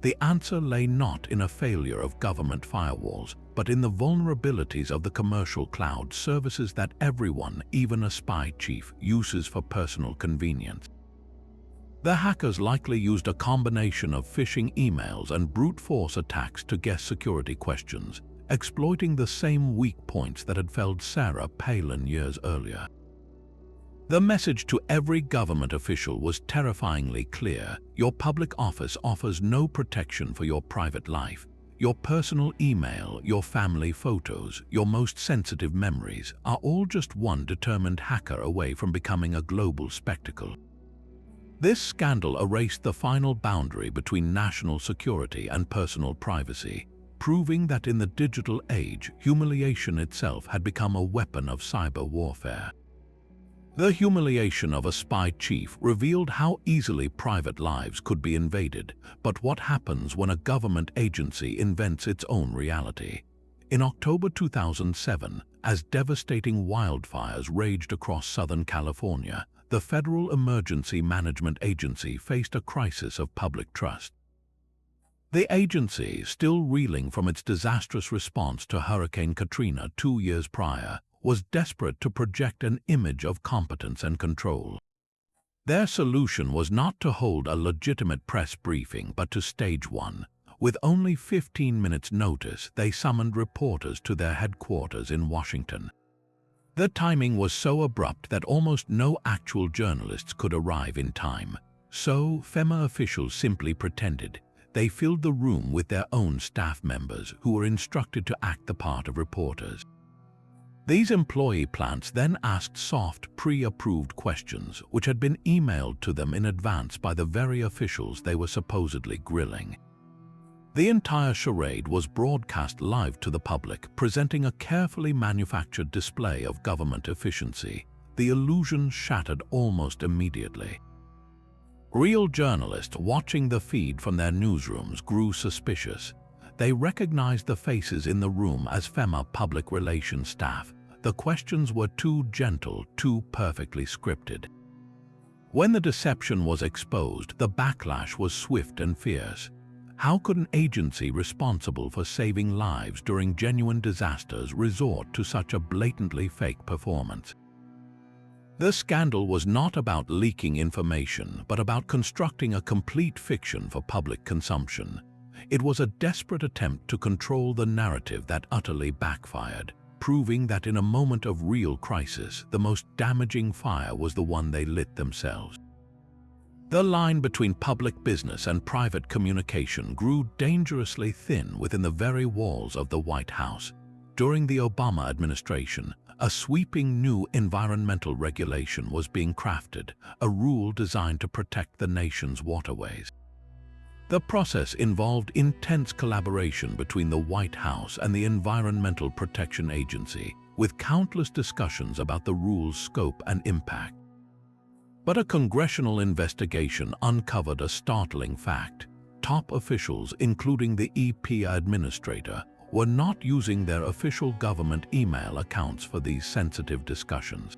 A: The answer lay not in a failure of government firewalls, but in the vulnerabilities of the commercial cloud services that everyone, even a spy chief, uses for personal convenience. The hackers likely used a combination of phishing emails and brute force attacks to guess security questions, exploiting the same weak points that had felled Sarah Palin years earlier. The message to every government official was terrifyingly clear: your public office offers no protection for your private life. Your personal email, your family photos, your most sensitive memories are all just one determined hacker away from becoming a global spectacle. This scandal erased the final boundary between national security and personal privacy, proving that in the digital age, humiliation itself had become a weapon of cyber warfare. The humiliation of a spy chief revealed how easily private lives could be invaded, but what happens when a government agency invents its own reality? In October 2007, as devastating wildfires raged across Southern California, the Federal Emergency Management Agency faced a crisis of public trust. The agency, still reeling from its disastrous response to Hurricane Katrina 2 years prior, was desperate to project an image of competence and control. Their solution was not to hold a legitimate press briefing but to stage one. With only 15 minutes' notice, they summoned reporters to their headquarters in Washington. The timing was so abrupt that almost no actual journalists could arrive in time. So, FEMA officials simply pretended. They filled the room with their own staff members who were instructed to act the part of reporters. These employee plants then asked soft, pre-approved questions which had been emailed to them in advance by the very officials they were supposedly grilling. The entire charade was broadcast live to the public, presenting a carefully manufactured display of government efficiency. The illusion shattered almost immediately. Real journalists watching the feed from their newsrooms grew suspicious. They recognized the faces in the room as FEMA public relations staff. The questions were too gentle, too perfectly scripted. When the deception was exposed, the backlash was swift and fierce. How could an agency responsible for saving lives during genuine disasters resort to such a blatantly fake performance? The scandal was not about leaking information, but about constructing a complete fiction for public consumption. It was a desperate attempt to control the narrative that utterly backfired, proving that in a moment of real crisis, the most damaging fire was the one they lit themselves. The line between public business and private communication grew dangerously thin within the very walls of the White House. During the Obama administration, a sweeping new environmental regulation was being crafted, a rule designed to protect the nation's waterways. The process involved intense collaboration between the White House and the Environmental Protection Agency, with countless discussions about the rule's scope and impact. But a congressional investigation uncovered a startling fact. Top officials, including the EPA administrator, were not using their official government email accounts for these sensitive discussions.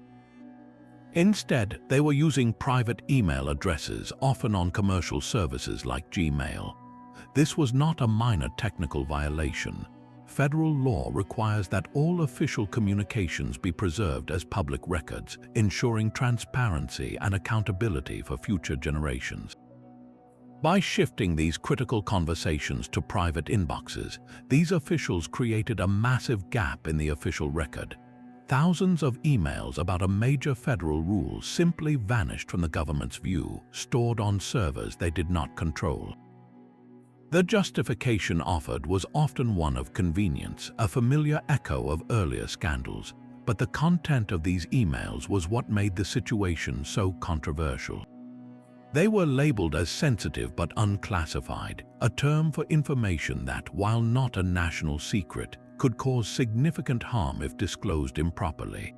A: Instead, they were using private email addresses, often on commercial services like Gmail. This was not a minor technical violation. Federal law requires that all official communications be preserved as public records, ensuring transparency and accountability for future generations. By shifting these critical conversations to private inboxes, these officials created a massive gap in the official record. Thousands of emails about a major federal rule simply vanished from the government's view, stored on servers they did not control. The justification offered was often one of convenience, a familiar echo of earlier scandals, but the content of these emails was what made the situation so controversial. They were labeled as sensitive but unclassified, a term for information that, while not a national secret, could cause significant harm if disclosed improperly.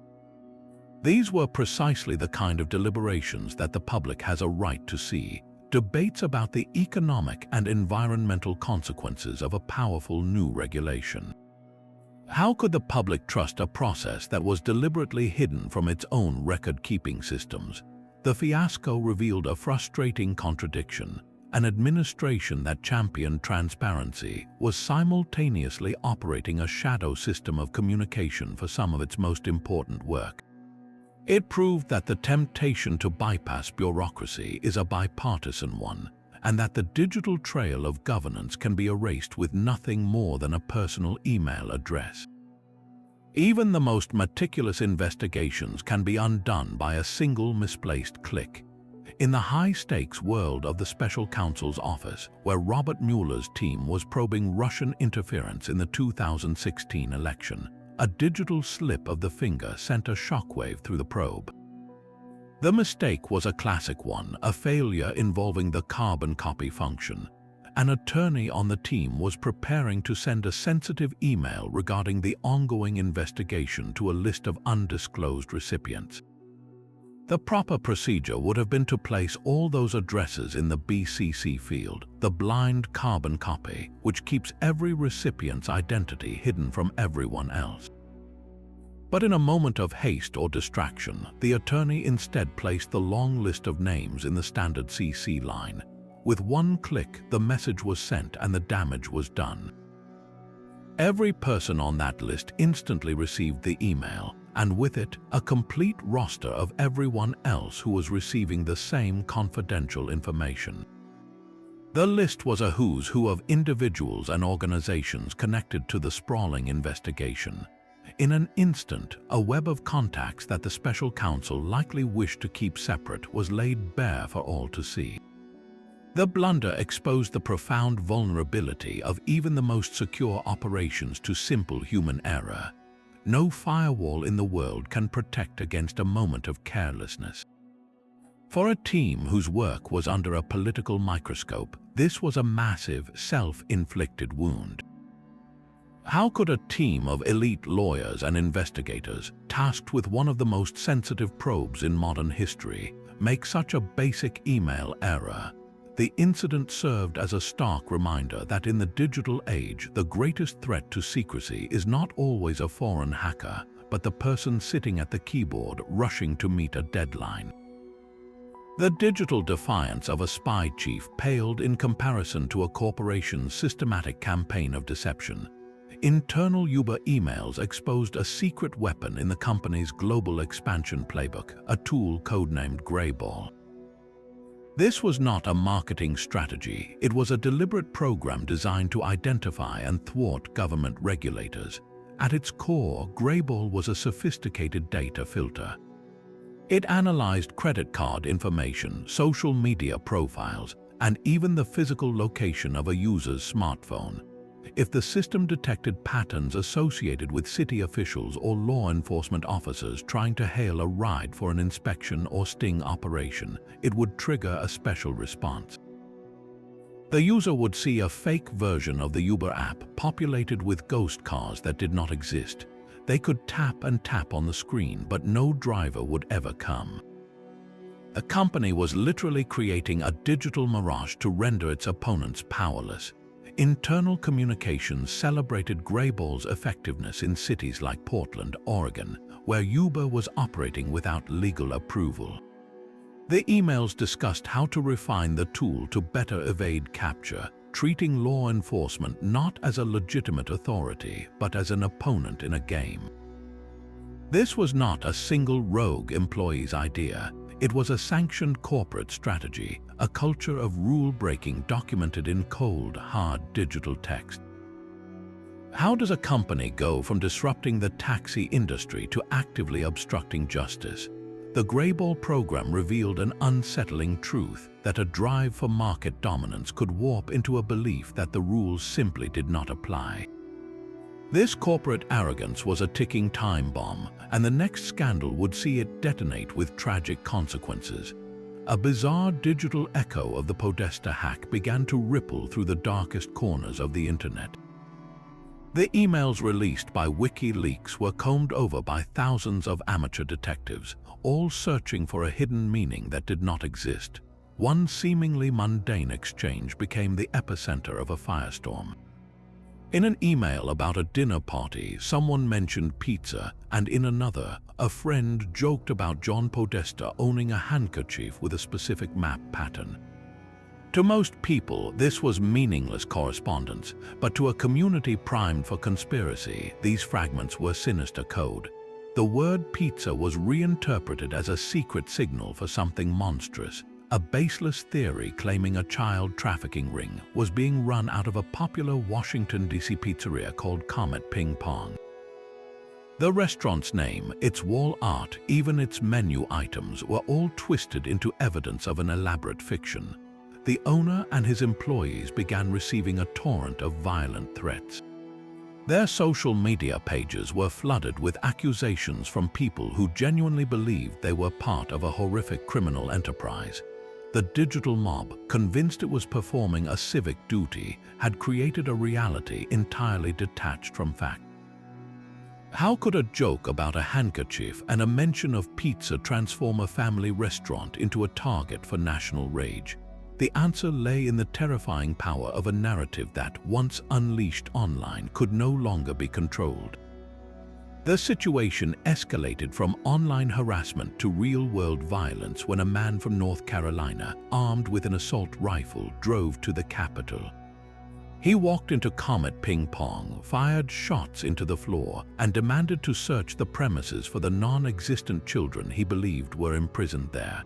A: These were precisely the kind of deliberations that the public has a right to see, debates about the economic and environmental consequences of a powerful new regulation. How could the public trust a process that was deliberately hidden from its own record-keeping systems? The fiasco revealed a frustrating contradiction. An administration that championed transparency was simultaneously operating a shadow system of communication for some of its most important work. It proved that the temptation to bypass bureaucracy is a bipartisan one, and that the digital trail of governance can be erased with nothing more than a personal email address. Even the most meticulous investigations can be undone by a single misplaced click. In the high-stakes world of the special counsel's office, where Robert Mueller's team was probing Russian interference in the 2016 election, a digital slip of the finger sent a shockwave through the probe. The mistake was a classic one, a failure involving the carbon copy function. An attorney on the team was preparing to send a sensitive email regarding the ongoing investigation to a list of undisclosed recipients. The proper procedure would have been to place all those addresses in the BCC field, the blind carbon copy, which keeps every recipient's identity hidden from everyone else. But in a moment of haste or distraction, the attorney instead placed the long list of names in the standard CC line. With one click, the message was sent and the damage was done. Every person on that list instantly received the email, and with it, a complete roster of everyone else who was receiving the same confidential information. The list was a who's who of individuals and organizations connected to the sprawling investigation. In an instant, a web of contacts that the special counsel likely wished to keep separate was laid bare for all to see. The blunder exposed the profound vulnerability of even the most secure operations to simple human error. No firewall in the world can protect against a moment of carelessness. For a team whose work was under a political microscope, this was a massive, self-inflicted wound. How could a team of elite lawyers and investigators, tasked with one of the most sensitive probes in modern history, make such a basic email error? The incident served as a stark reminder that in the digital age, the greatest threat to secrecy is not always a foreign hacker, but the person sitting at the keyboard rushing to meet a deadline. The digital defiance of a spy chief paled in comparison to a corporation's systematic campaign of deception. Internal Uber emails exposed a secret weapon in the company's global expansion playbook, a tool codenamed Greyball. This was not a marketing strategy, it was a deliberate program designed to identify and thwart government regulators. At its core, Greyball was a sophisticated data filter. It analyzed credit card information, social media profiles, and even the physical location of a user's smartphone. If the system detected patterns associated with city officials or law enforcement officers trying to hail a ride for an inspection or sting operation, it would trigger a special response. The user would see a fake version of the Uber app populated with ghost cars that did not exist. They could tap and tap on the screen, but no driver would ever come. The company was literally creating a digital mirage to render its opponents powerless. Internal communications celebrated Greyball's effectiveness in cities like Portland, Oregon, where Uber was operating without legal approval. The emails discussed how to refine the tool to better evade capture, treating law enforcement not as a legitimate authority, but as an opponent in a game. This was not a single rogue employee's idea. It was a sanctioned corporate strategy, a culture of rule-breaking documented in cold, hard digital text. How does a company go from disrupting the taxi industry to actively obstructing justice? The Greyball program revealed an unsettling truth that a drive for market dominance could warp into a belief that the rules simply did not apply. This corporate arrogance was a ticking time bomb, and the next scandal would see it detonate with tragic consequences. A bizarre digital echo of the Podesta hack began to ripple through the darkest corners of the internet. The emails released by WikiLeaks were combed over by thousands of amateur detectives, all searching for a hidden meaning that did not exist. One seemingly mundane exchange became the epicenter of a firestorm. In an email about a dinner party, someone mentioned pizza, and in another, a friend joked about John Podesta owning a handkerchief with a specific map pattern. To most people, this was meaningless correspondence, but to a community primed for conspiracy, these fragments were sinister code. The word pizza was reinterpreted as a secret signal for something monstrous, a baseless theory claiming a child trafficking ring was being run out of a popular Washington, D.C. pizzeria called Comet Ping Pong. The restaurant's name, its wall art, even its menu items were all twisted into evidence of an elaborate fiction. The owner and his employees began receiving a torrent of violent threats. Their social media pages were flooded with accusations from people who genuinely believed they were part of a horrific criminal enterprise. The digital mob, convinced it was performing a civic duty, had created a reality entirely detached from fact. How could a joke about a handkerchief and a mention of pizza transform a family restaurant into a target for national rage? The answer lay in the terrifying power of a narrative that, once unleashed online, could no longer be controlled. The situation escalated from online harassment to real-world violence when a man from North Carolina, armed with an assault rifle, drove to the Capitol. He walked into Comet Ping Pong, fired shots into the floor, and demanded to search the premises for the non-existent children he believed were imprisoned there.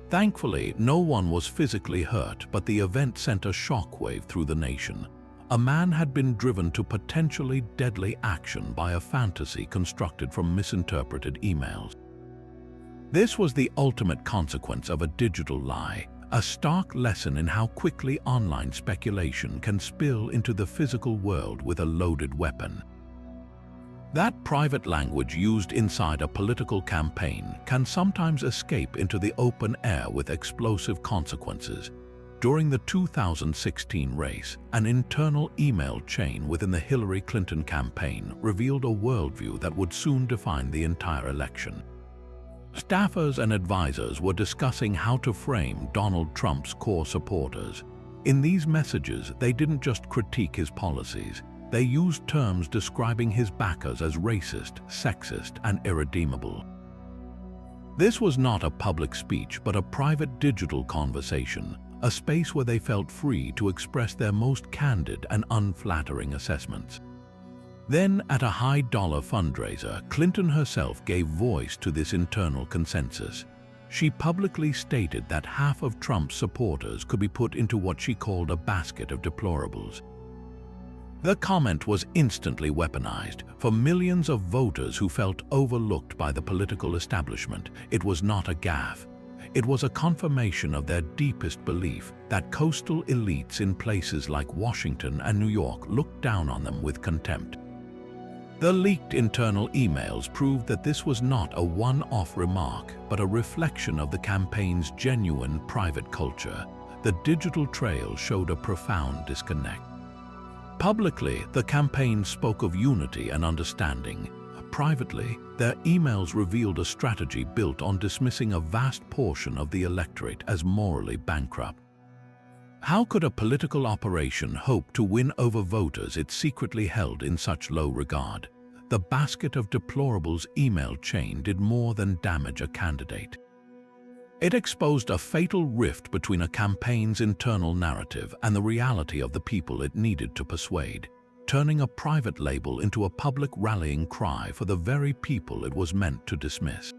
A: Thankfully, no one was physically hurt, but the event sent a shockwave through the nation. A man had been driven to potentially deadly action by a fantasy constructed from misinterpreted emails. This was the ultimate consequence of a digital lie, a stark lesson in how quickly online speculation can spill into the physical world with a loaded weapon. That private language used inside a political campaign can sometimes escape into the open air with explosive consequences. During the 2016 race, an internal email chain within the Hillary Clinton campaign revealed a worldview that would soon define the entire election. Staffers and advisors were discussing how to frame Donald Trump's core supporters. In these messages, they didn't just critique his policies. They used terms describing his backers as racist, sexist, and irredeemable. This was not a public speech, but a private digital conversation, a space where they felt free to express their most candid and unflattering assessments. Then, at a high-dollar fundraiser, Clinton herself gave voice to this internal consensus. She publicly stated that half of Trump's supporters could be put into what she called a basket of deplorables. The comment was instantly weaponized. For millions of voters who felt overlooked by the political establishment, it was not a gaffe. It was a confirmation of their deepest belief that coastal elites in places like Washington and New York looked down on them with contempt. The leaked internal emails proved that this was not a one-off remark, but a reflection of the campaign's genuine private culture. The digital trail showed a profound disconnect. Publicly, the campaign spoke of unity and understanding. Privately, their emails revealed a strategy built on dismissing a vast portion of the electorate as morally bankrupt. How could a political operation hope to win over voters it secretly held in such low regard? The basket of deplorables email chain did more than damage a candidate. It exposed a fatal rift between a campaign's internal narrative and the reality of the people it needed to persuade, turning a private label into a public rallying cry for the very people it was meant to dismiss.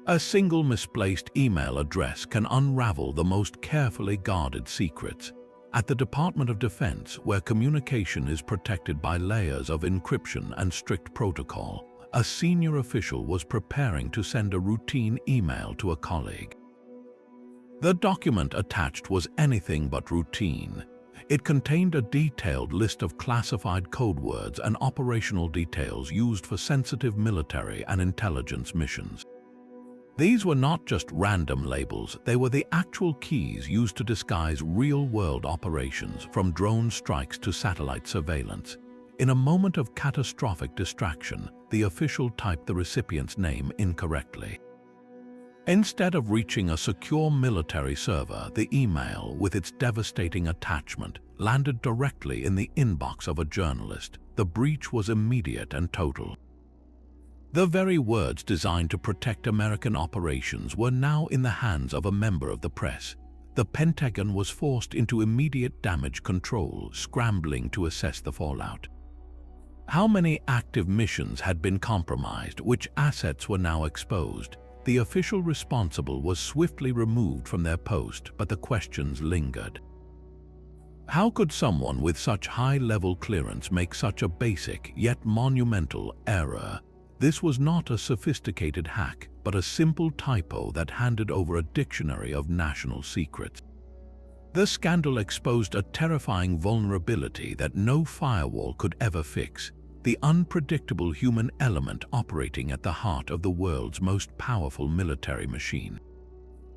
A: A single misplaced email address can unravel the most carefully guarded secrets. At the Department of Defense, where communication is protected by layers of encryption and strict protocol, a senior official was preparing to send a routine email to a colleague. The document attached was anything but routine. It contained a detailed list of classified code words and operational details used for sensitive military and intelligence missions. These were not just random labels, they were the actual keys used to disguise real-world operations, from drone strikes to satellite surveillance. In a moment of catastrophic distraction, the official typed the recipient's name incorrectly. Instead of reaching a secure military server, the email, with its devastating attachment, landed directly in the inbox of a journalist. The breach was immediate and total. The very words designed to protect American operations were now in the hands of a member of the press. The Pentagon was forced into immediate damage control, scrambling to assess the fallout. How many active missions had been compromised? Which assets were now exposed? The official responsible was swiftly removed from their post, but the questions lingered. How could someone with such high-level clearance make such a basic yet monumental error? This was not a sophisticated hack, but a simple typo that handed over a dictionary of national secrets. The scandal exposed a terrifying vulnerability that no firewall could ever fix: the unpredictable human element operating at the heart of the world's most powerful military machine.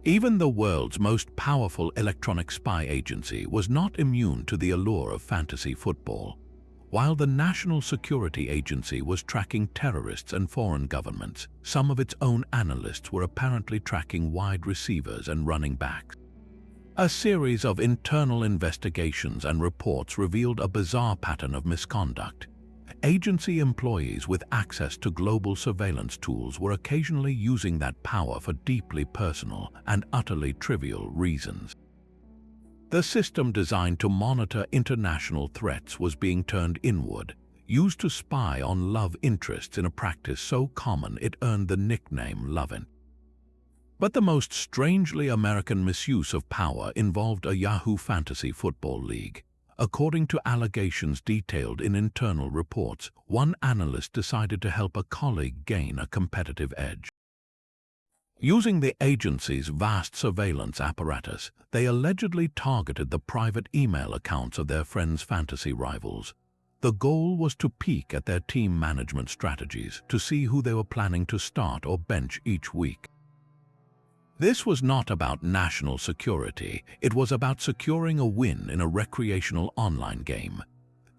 A: Even the world's most powerful electronic spy agency was not immune to the allure of fantasy football. While the National Security Agency was tracking terrorists and foreign governments, some of its own analysts were apparently tracking wide receivers and running backs. A series of internal investigations and reports revealed a bizarre pattern of misconduct. Agency employees with access to global surveillance tools were occasionally using that power for deeply personal and utterly trivial reasons. The system designed to monitor international threats was being turned inward, used to spy on love interests in a practice so common it earned the nickname Lovin'. But the most strangely American misuse of power involved a Yahoo Fantasy Football League. According to allegations detailed in internal reports, one analyst decided to help a colleague gain a competitive edge. Using the agency's vast surveillance apparatus, they allegedly targeted the private email accounts of their friends' fantasy rivals. The goal was to peek at their team management strategies to see who they were planning to start or bench each week. This was not about national security, it was about securing a win in a recreational online game.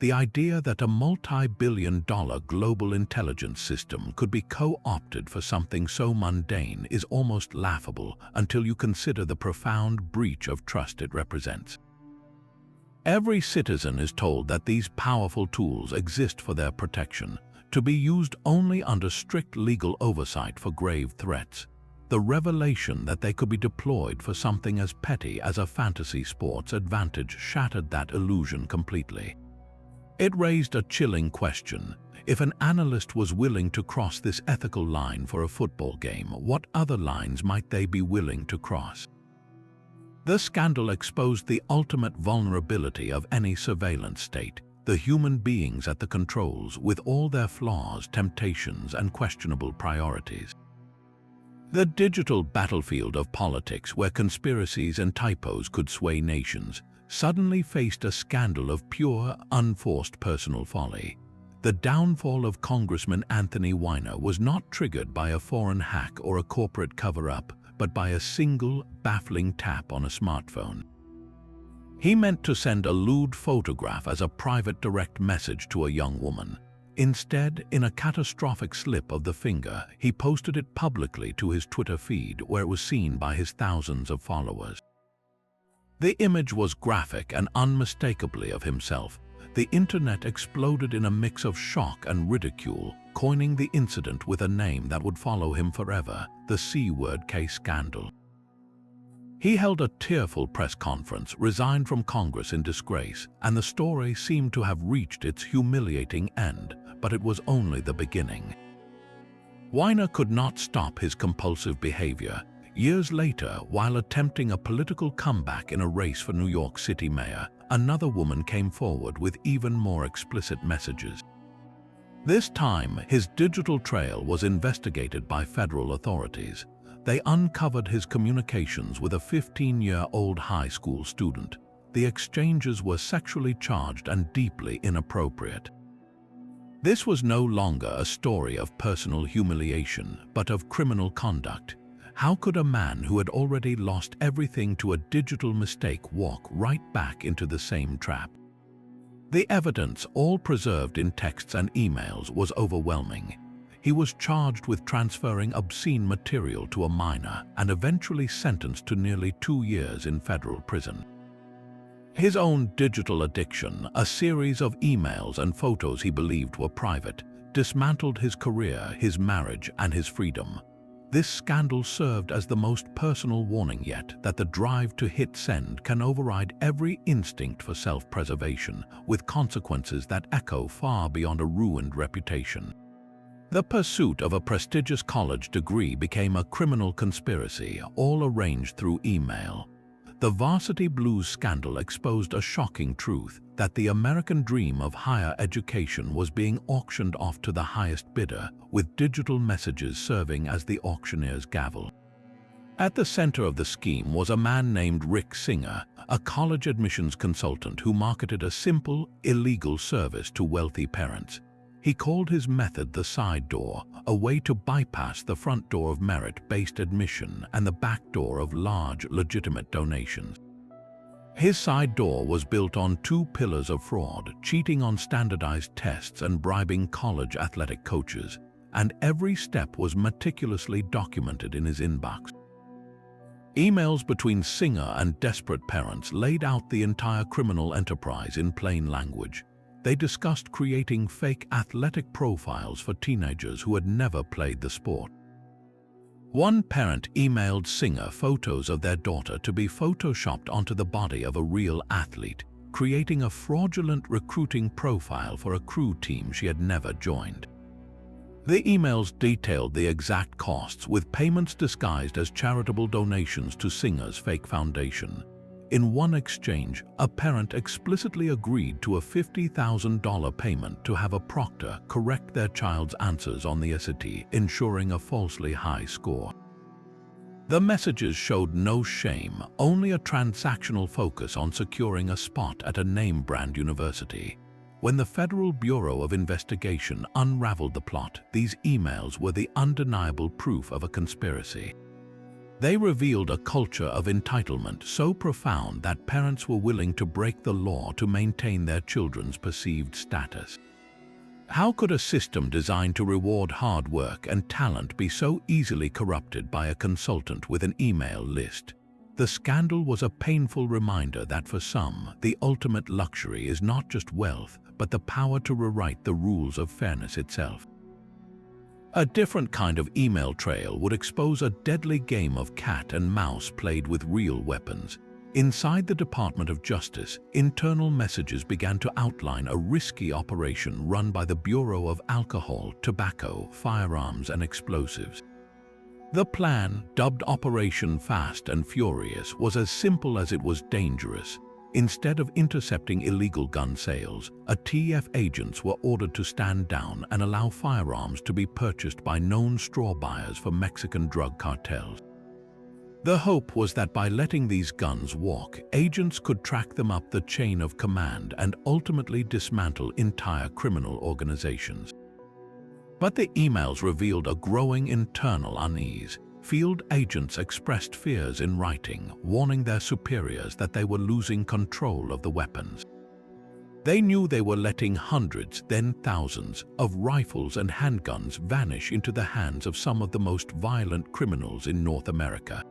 A: The idea that a multi-billion-dollar global intelligence system could be co-opted for something so mundane is almost laughable until you consider the profound breach of trust it represents. Every citizen is told that these powerful tools exist for their protection, to be used only under strict legal oversight for grave threats. The revelation that they could be deployed for something as petty as a fantasy sports advantage shattered that illusion completely. It raised a chilling question. If an analyst was willing to cross this ethical line for a football game, what other lines might they be willing to cross? The scandal exposed the ultimate vulnerability of any surveillance state: the human beings at the controls, with all their flaws, temptations, and questionable priorities. The digital battlefield of politics, where conspiracies and typos could sway nations, suddenly faced a scandal of pure, unforced personal folly. The downfall of Congressman Anthony Weiner was not triggered by a foreign hack or a corporate cover-up, but by a single, baffling tap on a smartphone. He meant to send a lewd photograph as a private direct message to a young woman. Instead, in a catastrophic slip of the finger, he posted it publicly to his Twitter feed, where it was seen by his thousands of followers. The image was graphic and unmistakably of himself. The internet exploded in a mix of shock and ridicule, coining the incident with a name that would follow him forever: the C-word case scandal. He held a tearful press conference, resigned from Congress in disgrace, and the story seemed to have reached its humiliating end, but it was only the beginning. Weiner could not stop his compulsive behavior. Years later, while attempting a political comeback in a race for New York City mayor, another woman came forward with even more explicit messages. This time, his digital trail was investigated by federal authorities. They uncovered his communications with a 15-year-old high school student. The exchanges were sexually charged and deeply inappropriate. This was no longer a story of personal humiliation, but of criminal conduct. How could a man who had already lost everything to a digital mistake walk right back into the same trap? The evidence, all preserved in texts and emails, was overwhelming. He was charged with transferring obscene material to a minor and eventually sentenced to nearly 2 years in federal prison. His own digital addiction, a series of emails and photos he believed were private, dismantled his career, his marriage, and his freedom. This scandal served as the most personal warning yet, that the drive to hit send can override every instinct for self-preservation, with consequences that echo far beyond a ruined reputation. The pursuit of a prestigious college degree became a criminal conspiracy, all arranged through email. The Varsity Blues scandal exposed a shocking truth that the American dream of higher education was being auctioned off to the highest bidder, with digital messages serving as the auctioneer's gavel. At the center of the scheme was a man named Rick Singer, a college admissions consultant who marketed a simple, illegal service to wealthy parents. He called his method the side door, a way to bypass the front door of merit-based admission and the back door of large, legitimate donations. His side door was built on two pillars of fraud: cheating on standardized tests and bribing college athletic coaches, and every step was meticulously documented in his inbox. Emails between Singer and desperate parents laid out the entire criminal enterprise in plain language. They discussed creating fake athletic profiles for teenagers who had never played the sport. One parent emailed Singer photos of their daughter to be photoshopped onto the body of a real athlete, creating a fraudulent recruiting profile for a crew team she had never joined. The emails detailed the exact costs, with payments disguised as charitable donations to Singer's fake foundation. In one exchange, a parent explicitly agreed to a $50,000 payment to have a proctor correct their child's answers on the SAT, ensuring a falsely high score. The messages showed no shame, only a transactional focus on securing a spot at a name-brand university. When the Federal Bureau of Investigation unraveled the plot, these emails were the undeniable proof of a conspiracy. They revealed a culture of entitlement so profound that parents were willing to break the law to maintain their children's perceived status. How could a system designed to reward hard work and talent be so easily corrupted by a consultant with an email list? The scandal was a painful reminder that for some, the ultimate luxury is not just wealth, but the power to rewrite the rules of fairness itself. A different kind of email trail would expose a deadly game of cat and mouse played with real weapons. Inside the Department of Justice, internal messages began to outline a risky operation run by the Bureau of Alcohol, Tobacco, Firearms, and Explosives. The plan, dubbed Operation Fast and Furious, was as simple as it was dangerous. Instead of intercepting illegal gun sales, TF agents were ordered to stand down and allow firearms to be purchased by known straw buyers for Mexican drug cartels. The hope was that by letting these guns walk, agents could track them up the chain of command and ultimately dismantle entire criminal organizations. But the emails revealed a growing internal unease. Field agents expressed fears in writing, warning their superiors that they were losing control of the weapons. They knew they were letting hundreds, then thousands, of rifles and handguns vanish into the hands of some of the most violent criminals in North America.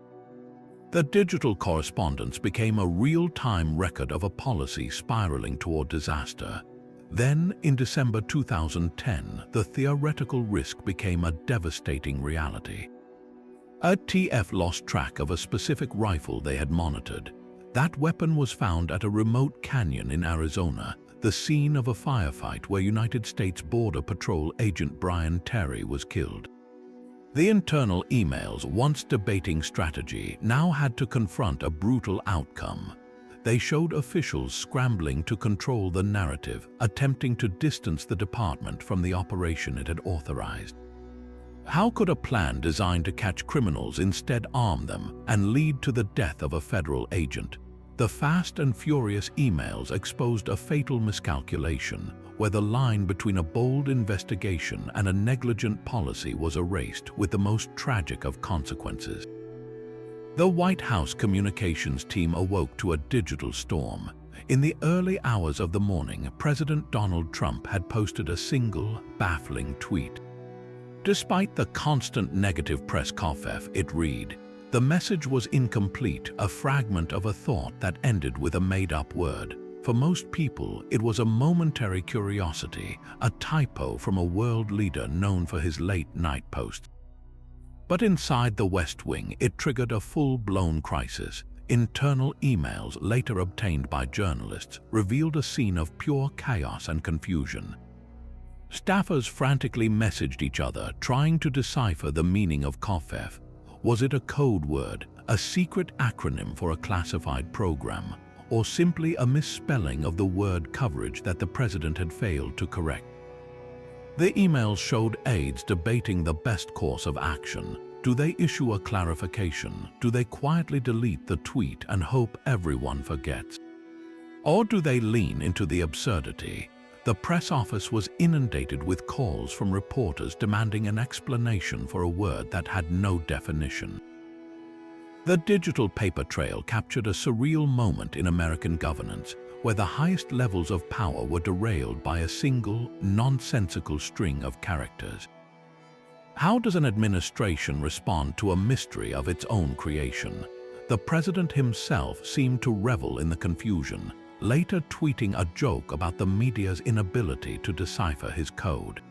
A: The digital correspondence became a real-time record of a policy spiraling toward disaster. Then, in December 2010, the theoretical risk became a devastating reality. TF lost track of a specific rifle they had monitored. That weapon was found at a remote canyon in Arizona, the scene of a firefight where United States Border Patrol agent Brian Terry was killed. The internal emails, once debating strategy, now had to confront a brutal outcome. They showed officials scrambling to control the narrative, attempting to distance the department from the operation it had authorized. How could a plan designed to catch criminals instead arm them and lead to the death of a federal agent? The Fast and Furious emails exposed a fatal miscalculation where the line between a bold investigation and a negligent policy was erased with the most tragic of consequences. The White House communications team awoke to a digital storm. In the early hours of the morning, President Donald Trump had posted a single, baffling tweet. Despite the constant negative press coverage, it read, "The message was incomplete, a fragment of a thought that ended with a made-up word. For most people, it was a momentary curiosity, a typo from a world leader known for his late-night posts." But inside the West Wing, it triggered a full-blown crisis. Internal emails, later obtained by journalists, revealed a scene of pure chaos and confusion. Staffers frantically messaged each other, trying to decipher the meaning of COFEF. Was it a code word, a secret acronym for a classified program, or simply a misspelling of the word coverage that the president had failed to correct? The emails showed aides debating the best course of action. Do they issue a clarification? Do they quietly delete the tweet and hope everyone forgets? Or do they lean into the absurdity? The press office was inundated with calls from reporters demanding an explanation for a word that had no definition. The digital paper trail captured a surreal moment in American governance, where the highest levels of power were derailed by a single, nonsensical string of characters. How does an administration respond to a mystery of its own creation? The president himself seemed to revel in the confusion, later tweeting a joke about the media's inability to decipher his code.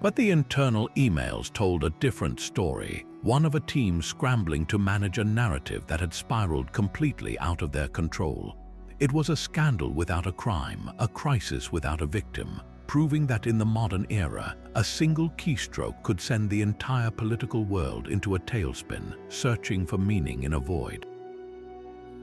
A: But the internal emails told a different story, one of a team scrambling to manage a narrative that had spiraled completely out of their control. It was a scandal without a crime, a crisis without a victim, proving that in the modern era, a single keystroke could send the entire political world into a tailspin, searching for meaning in a void.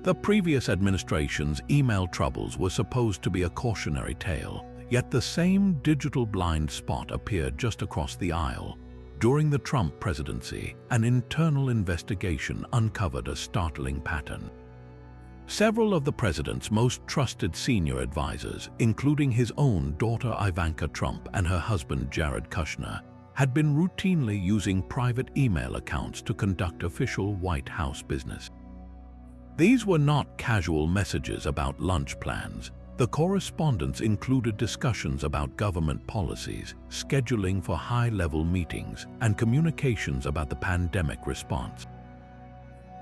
A: The previous administration's email troubles were supposed to be a cautionary tale, yet the same digital blind spot appeared just across the aisle. During the Trump presidency, an internal investigation uncovered a startling pattern. Several of the president's most trusted senior advisors, including his own daughter Ivanka Trump and her husband Jared Kushner, had been routinely using private email accounts to conduct official White House business. These were not casual messages about lunch plans. The correspondence included discussions about government policies, scheduling for high-level meetings, and communications about the pandemic response.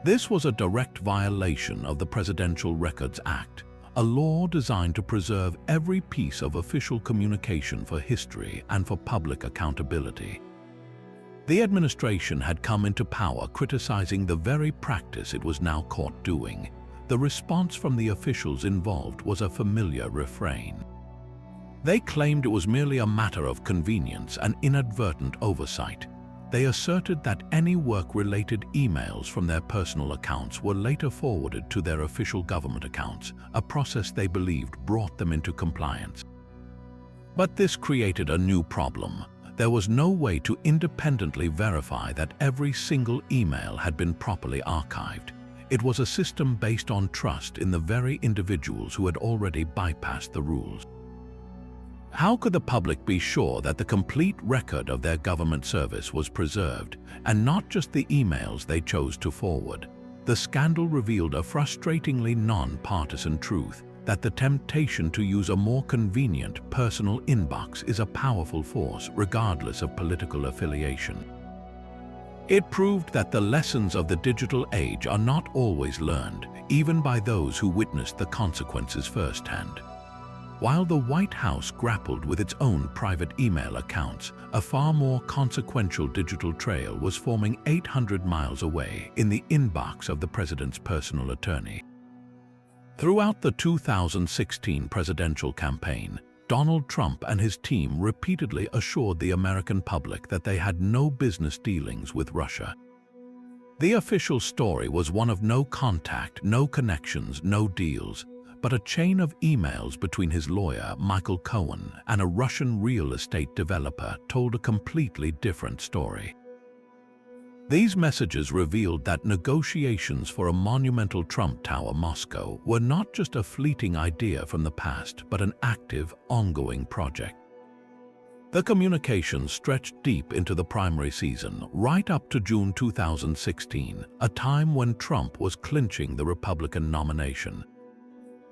A: This was a direct violation of the Presidential Records Act, a law designed to preserve every piece of official communication for history and for public accountability. The administration had come into power criticizing the very practice it was now caught doing. The response from the officials involved was a familiar refrain. They claimed it was merely a matter of convenience and inadvertent oversight. They asserted that any work-related emails from their personal accounts were later forwarded to their official government accounts, a process they believed brought them into compliance. But this created a new problem. There was no way to independently verify that every single email had been properly archived. It was a system based on trust in the very individuals who had already bypassed the rules. How could the public be sure that the complete record of their government service was preserved, and not just the emails they chose to forward? The scandal revealed a frustratingly non-partisan truth, that the temptation to use a more convenient personal inbox is a powerful force regardless of political affiliation. It proved that the lessons of the digital age are not always learned, even by those who witnessed the consequences firsthand. While the White House grappled with its own private email accounts, a far more consequential digital trail was forming 800 miles away in the inbox of the president's personal attorney. Throughout the 2016 presidential campaign, Donald Trump and his team repeatedly assured the American public that they had no business dealings with Russia. The official story was one of no contact, no connections, no deals, but a chain of emails between his lawyer, Michael Cohen, and a Russian real estate developer told a completely different story. These messages revealed that negotiations for a monumental Trump Tower Moscow were not just a fleeting idea from the past, but an active, ongoing project. The communications stretched deep into the primary season, right up to June 2016, a time when Trump was clinching the Republican nomination.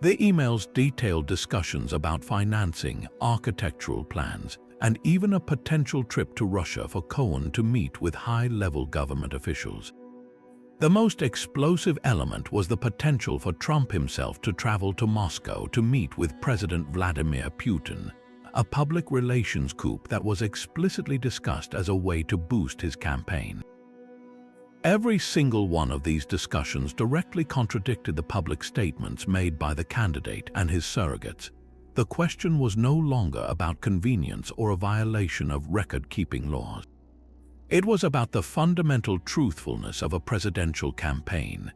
A: The emails detailed discussions about financing, architectural plans, and even a potential trip to Russia for Cohen to meet with high-level government officials. The most explosive element was the potential for Trump himself to travel to Moscow to meet with President Vladimir Putin, a public relations coup that was explicitly discussed as a way to boost his campaign. Every single one of these discussions directly contradicted the public statements made by the candidate and his surrogates. The question was no longer about convenience or a violation of record-keeping laws. It was about the fundamental truthfulness of a presidential campaign.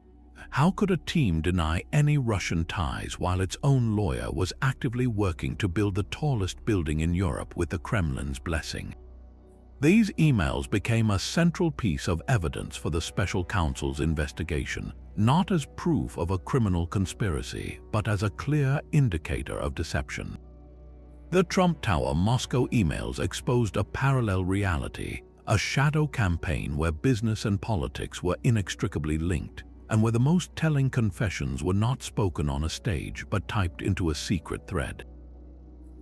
A: How could a team deny any Russian ties while its own lawyer was actively working to build the tallest building in Europe with the Kremlin's blessing? These emails became a central piece of evidence for the special counsel's investigation, not as proof of a criminal conspiracy, but as a clear indicator of deception. The Trump Tower Moscow emails exposed a parallel reality, a shadow campaign where business and politics were inextricably linked, and where the most telling confessions were not spoken on a stage but typed into a secret thread.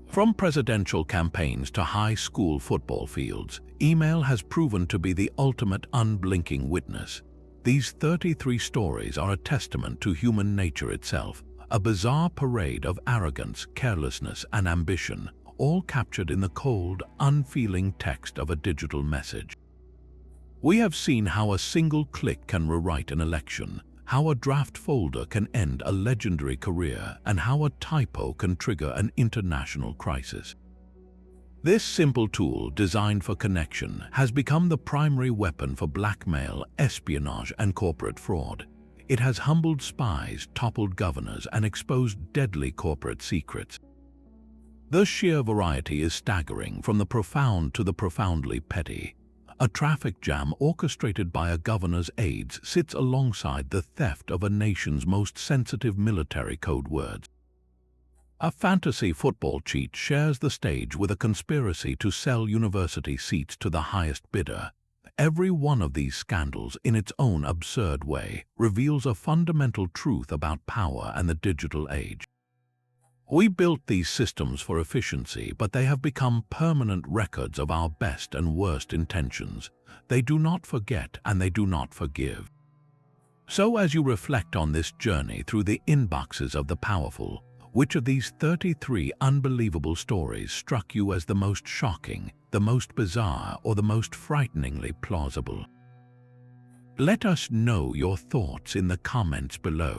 A: From presidential campaigns to high school football fields, email has proven to be the ultimate unblinking witness. These 33 stories are a testament to human nature itself, a bizarre parade of arrogance, carelessness, and ambition, all captured in the cold, unfeeling text of a digital message. We have seen how a single click can rewrite an election, how a draft folder can end a legendary career, and how a typo can trigger an international crisis. This simple tool, designed for connection, has become the primary weapon for blackmail, espionage, and corporate fraud. It has humbled spies, toppled governors, and exposed deadly corporate secrets. The sheer variety is staggering, from the profound to the profoundly petty. A traffic jam orchestrated by a governor's aides sits alongside the theft of a nation's most sensitive military code words. A fantasy football cheat shares the stage with a conspiracy to sell university seats to the highest bidder. Every one of these scandals, in its own absurd way, reveals a fundamental truth about power and the digital age. We built these systems for efficiency, but they have become permanent records of our best and worst intentions. They do not forget and they do not forgive. So as you reflect on this journey through the inboxes of the powerful, which of these 33 unbelievable stories struck you as the most shocking, the most bizarre, or the most frighteningly plausible? Let us know your thoughts in the comments below.